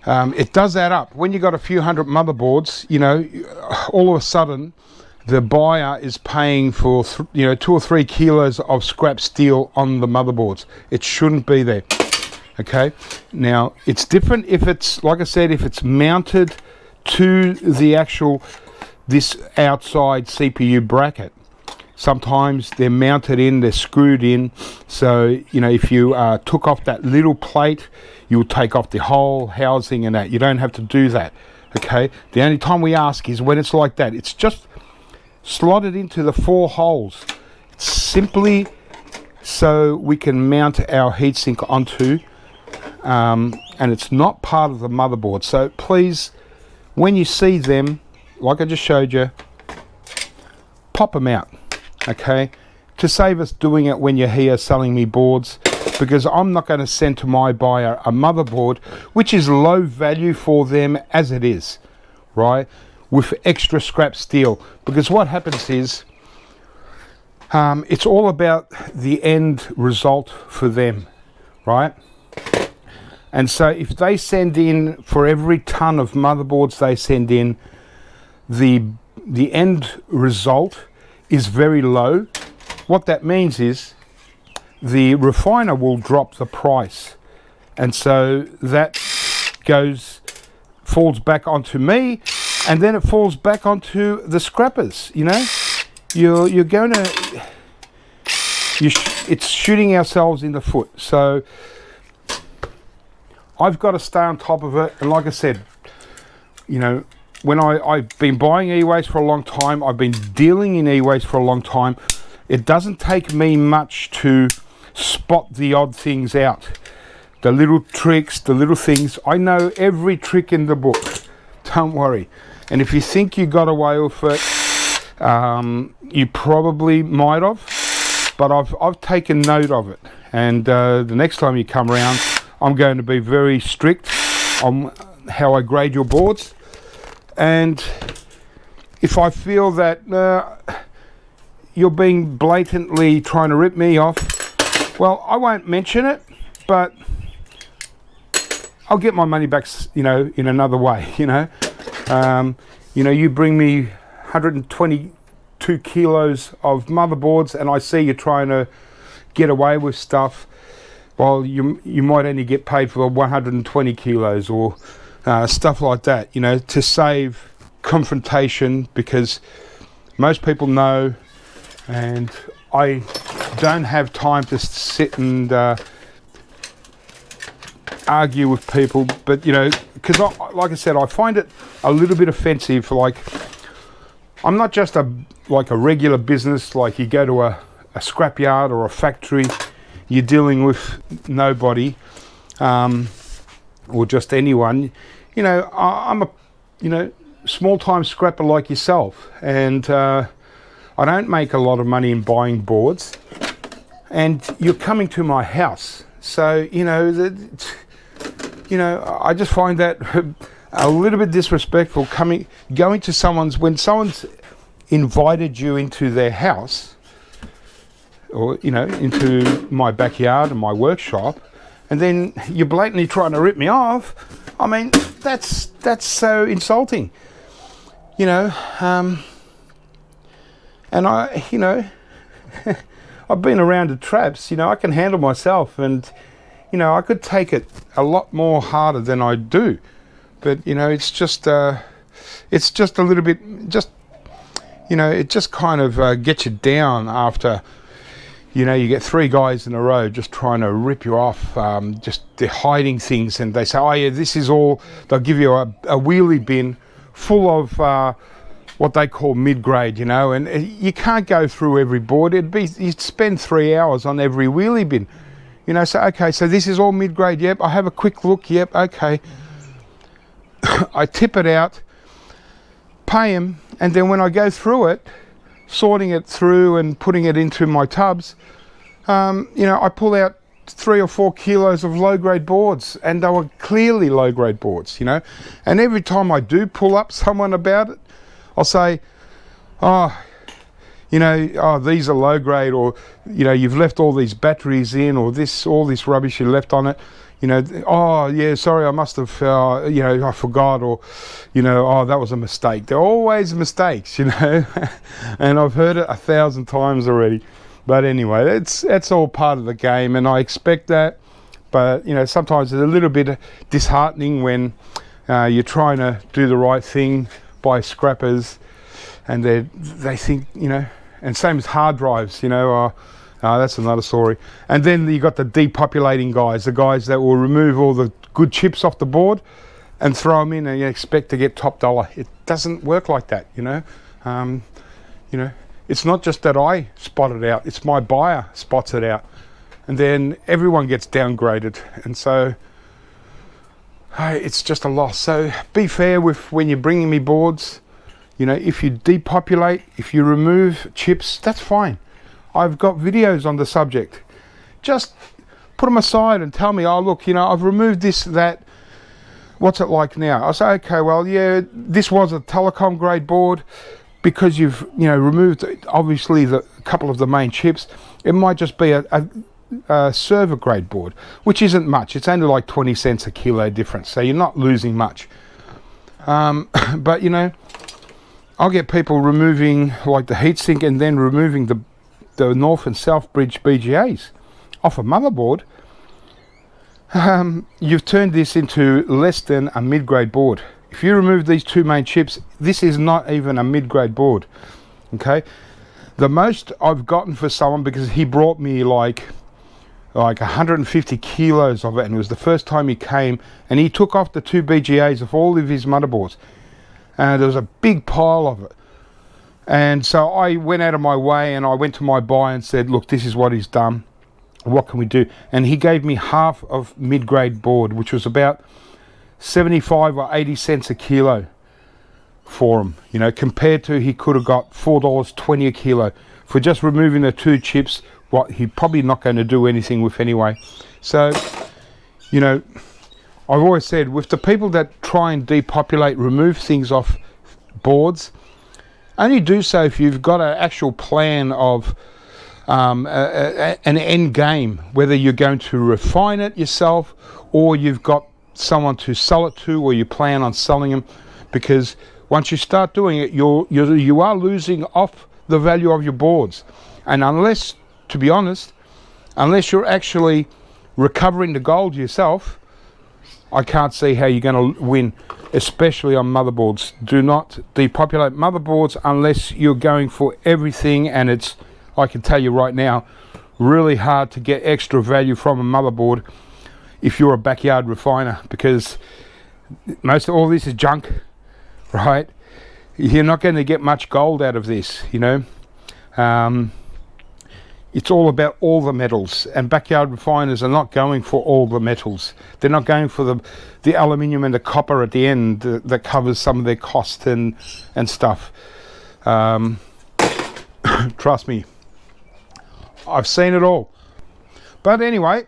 It does add up. When you got a few hundred motherboards, you know, all of a sudden the buyer is paying for 2 or 3 kilos of scrap steel on the motherboards. It shouldn't be there. Okay, now it's different if it's, like I said, if it's mounted to the actual, this outside CPU bracket. Sometimes they're mounted in, they're screwed in, so you know, if you took off that little plate, you'll take off the whole housing and that. You don't have to do that. Okay, the only time we ask is when it's like that. It's just slotted into the 4 holes, simply so we can mount our heatsink onto, and it's not part of the motherboard. So please, when you see them, like I just showed you, pop them out, okay, to save us doing it when you're here selling me boards, because I'm not going to send to my buyer a motherboard which is low value for them as it is, right, with extra scrap steel. Because what happens is, it's all about the end result for them, right? And so if they send in, for every ton of motherboards they send in, the end result is very low. What that means is the refiner will drop the price, and so that falls back onto me, and then it falls back onto the scrappers. You know, you're going to, it's shooting ourselves in the foot. So I've got to stay on top of it. And like I said, you know, when I've been buying eWaste for a long time, I've been dealing in eWaste for a long time, it doesn't take me much to spot the odd things out. The little tricks, the little things. I know every trick in the book. don't worry. And if you think you got away with it, you probably might have, but I've taken note of it, and the next time you come around, I'm going to be very strict on how I grade your boards. And if I feel that you're being blatantly trying to rip me off, well, I won't mention it, but I'll get my money back, you know, in another way. You know, you bring me 122 kilos of motherboards, and I see you trying to get away with stuff. Well, you might only get paid for 120 kilos or stuff like that. You know, to save confrontation, because most people know, and I don't have time to sit and argue with people, but you know, because like I said, I find it a little bit offensive. Like, I'm not just a regular business, like you go to a scrapyard or a factory, you're dealing with nobody, or just anyone. You know, I'm a small time scrapper like yourself, and I don't make a lot of money in buying boards, and you're coming to my house, so I just find that a little bit disrespectful, going to when someone's invited you into their house, or into my backyard and my workshop, and then you're blatantly trying to rip me off. I mean, that's so insulting, and I've been around the traps, I can handle myself, and I could take it a lot more harder than I do, but it's just a little bit, it just kind of gets you down after you get three guys in a row just trying to rip you off, just they're hiding things, and they say, oh yeah, this is all, they'll give you a wheelie bin full of what they call mid-grade, and you can't go through every board. You'd spend 3 hours on every wheelie bin, so okay, so this is all mid-grade, yep, I have a quick look, yep, okay. I tip it out, pay him, and then when I go through it, sorting it through and putting it into my tubs, I pull out 3 or 4 kilos of low-grade boards, and they were clearly low-grade boards, and every time I do pull up someone about it, I'll say, these are low-grade, or you've left all these batteries in, or all this rubbish you left on it, oh yeah, sorry, I must have, I forgot, or, that was a mistake. They're always mistakes, and I've heard it 1,000 times already. But anyway, that's all part of the game, and I expect that. But, sometimes it's a little bit disheartening when you're trying to do the right thing by scrappers, and they think, and same as hard drives, that's another story. And then you got the depopulating guys, the guys that will remove all the good chips off the board and throw them in, and you expect to get top dollar. It doesn't work like that, It's not just that I spot it out, it's my buyer spots it out, and then everyone gets downgraded, and so it's just a loss. So be fair with when you're bringing me boards. If you depopulate, if you remove chips, that's fine. I've got videos on the subject. Just put them aside and tell me, oh look, I've removed this, that, what's it like now? I say, okay, well, yeah, this was a telecom grade board, because you've removed obviously a couple of the main chips. It might just be a server grade board, which isn't much. It's only like 20 cents a kilo difference, so you're not losing much. But I'll get people removing like the heatsink and then removing the north and south bridge BGAs off a motherboard. You've turned this into less than a mid-grade board. If you remove these two main chips, this is not even a mid-grade board. Okay, the most I've gotten for someone, because he brought me like 150 kilos of it, and it was the first time he came, and he took off the two BGAs of all of his motherboards, and there was a big pile of it. And so I went out of my way, and I went to my buyer and said, look, this is what he's done, what can we do? And he gave me half of mid-grade board, which was about 75 or 80 cents a kilo. for him, you know, compared to he could have got $4.20 a kilo for just removing the 2 chips, what he's probably not going to do anything with anyway. So, you know, I've always said, with the people that try and depopulate, remove things off boards, only do so if you've got an actual plan of an end game, whether you're going to refine it yourself or you've got someone to sell it to, or you plan on selling them, because once you start doing it, you are losing off the value of your boards. And unless, to be honest, unless you're actually recovering the gold yourself, I can't see how you're going to win, especially on motherboards. Do not depopulate motherboards unless you're going for everything, and it's, I can tell you right now, really hard to get extra value from a motherboard if you're a backyard refiner, because most of all this is junk, right? You're not going to get much gold out of this, you know. It's all about all the metals, and backyard refiners are not going for all the metals. They're not going for the aluminium and the copper at the end that covers some of their cost and stuff. Trust me, I've seen it all. But anyway,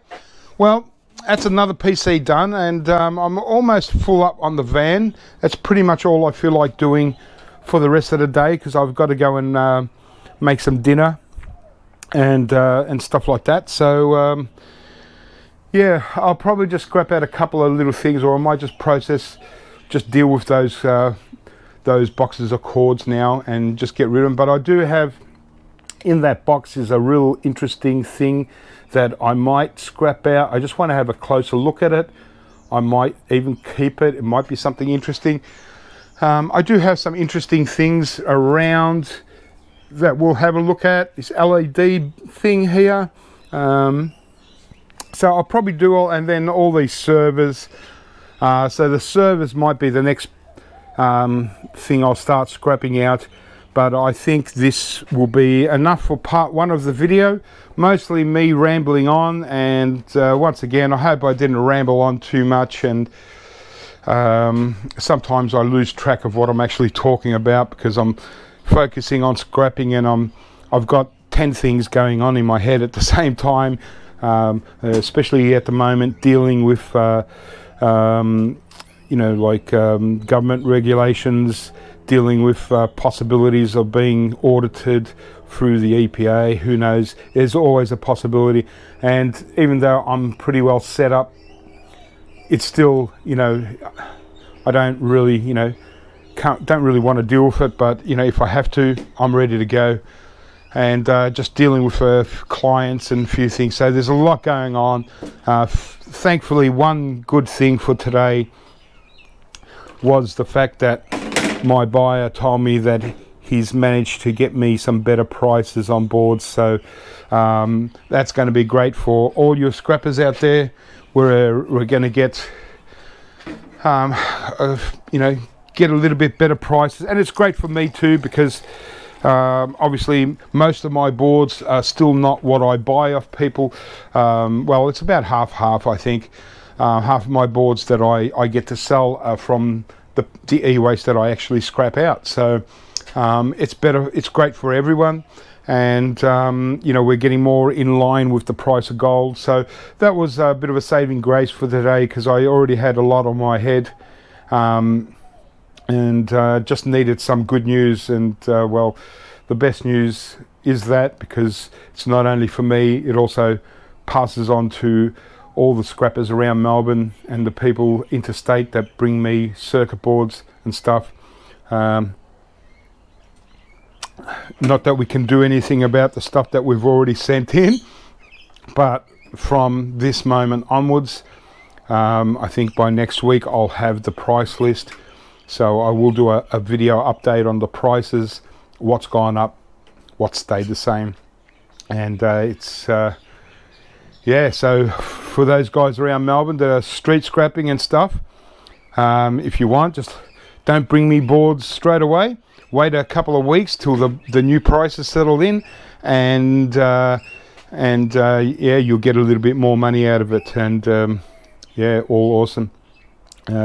well, that's another PC done, and I'm almost full up on the van. That's pretty much all I feel like doing for the rest of the day, because I've got to go and make some dinner and stuff like that. So yeah, I'll probably just scrap out a couple of little things, or I might just deal with those boxes of cords now and just get rid of them. But I do have, in that box is a real interesting thing that I might scrap out. I just want to have a closer look at it. I might even keep it. It might be something interesting. I do have some interesting things around that we'll have a look at. This LED thing here. So I'll probably do all, and then all these servers. So the servers might be the next thing I'll start scrapping out. But I think this will be enough for part 1 of the video. Mostly me rambling on, and once again, I hope I didn't ramble on too much, and sometimes I lose track of what I'm actually talking about because I'm focusing on scrapping, and I've got 10 things going on in my head at the same time, especially at the moment dealing with you know, like government regulations, dealing with possibilities of being audited through the EPA. Who knows? There's always a possibility, and even though I'm pretty well set up, it's still, you know, I don't really, you know, don't really want to deal with it. But you know, if I have to, I'm ready to go, and just dealing with clients and a few things. So there's a lot going on. Thankfully, one good thing for today was the fact that my buyer told me that he's managed to get me some better prices on boards. So that's going to be great for all your scrappers out there. We're going to get you know, get a little bit better prices, and it's great for me too, because obviously most of my boards are still not what I buy off people. Well, it's about half I think. Half of my boards that I get to sell are from the e-waste that I actually scrap out. So it's better, it's great for everyone, and you know, we're getting more in line with the price of gold. So that was a bit of a saving grace for today, because I already had a lot on my head, and just needed some good news. And well, the best news is that, because it's not only for me, it also passes on to all the scrappers around Melbourne and the people interstate that bring me circuit boards and stuff. Not that we can do anything about the stuff that we've already sent in, but from this moment onwards, I think by next week I'll have the price list. So I will do a video update on the prices, what's gone up, what's stayed the same. And it's yeah, so for those guys around Melbourne that are street scrapping and stuff, if you want, just don't bring me boards straight away. Wait a couple of weeks till the new prices settle in, and yeah, you'll get a little bit more money out of it, and yeah, all awesome.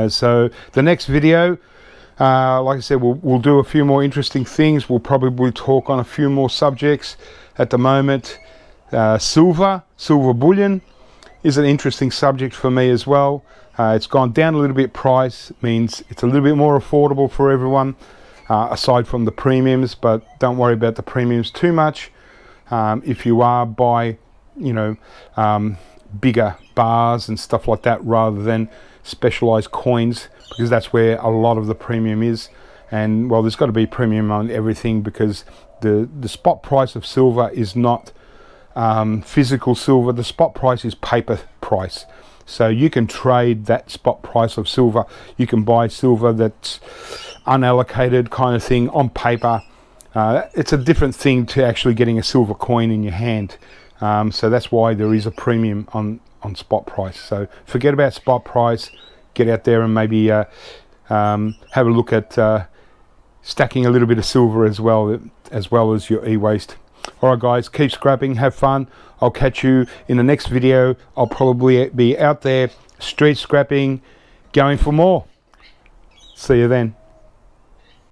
So the next video, Like I said, we'll do a few more interesting things. We'll probably talk on a few more subjects. At the moment, silver bullion is an interesting subject for me as well. It's gone down a little bit price, means it's a little bit more affordable for everyone, aside from the premiums, but don't worry about the premiums too much. If you are by, you know, bigger bars and stuff like that, rather than specialized coins, because that's where a lot of the premium is. And well, there's got to be premium on everything, because the spot price of silver is not physical silver. The spot price is paper price. So you can trade that spot price of silver. You can buy silver that's unallocated kind of thing on paper. It's a different thing to actually getting a silver coin in your hand. So that's why there is a premium on spot price. So forget about spot price. Get out there and maybe have a look at stacking a little bit of silver as well as your e-waste. Alright guys, keep scrapping, have fun. I'll catch you in the next video. I'll probably be out there street scrapping, going for more. See you then.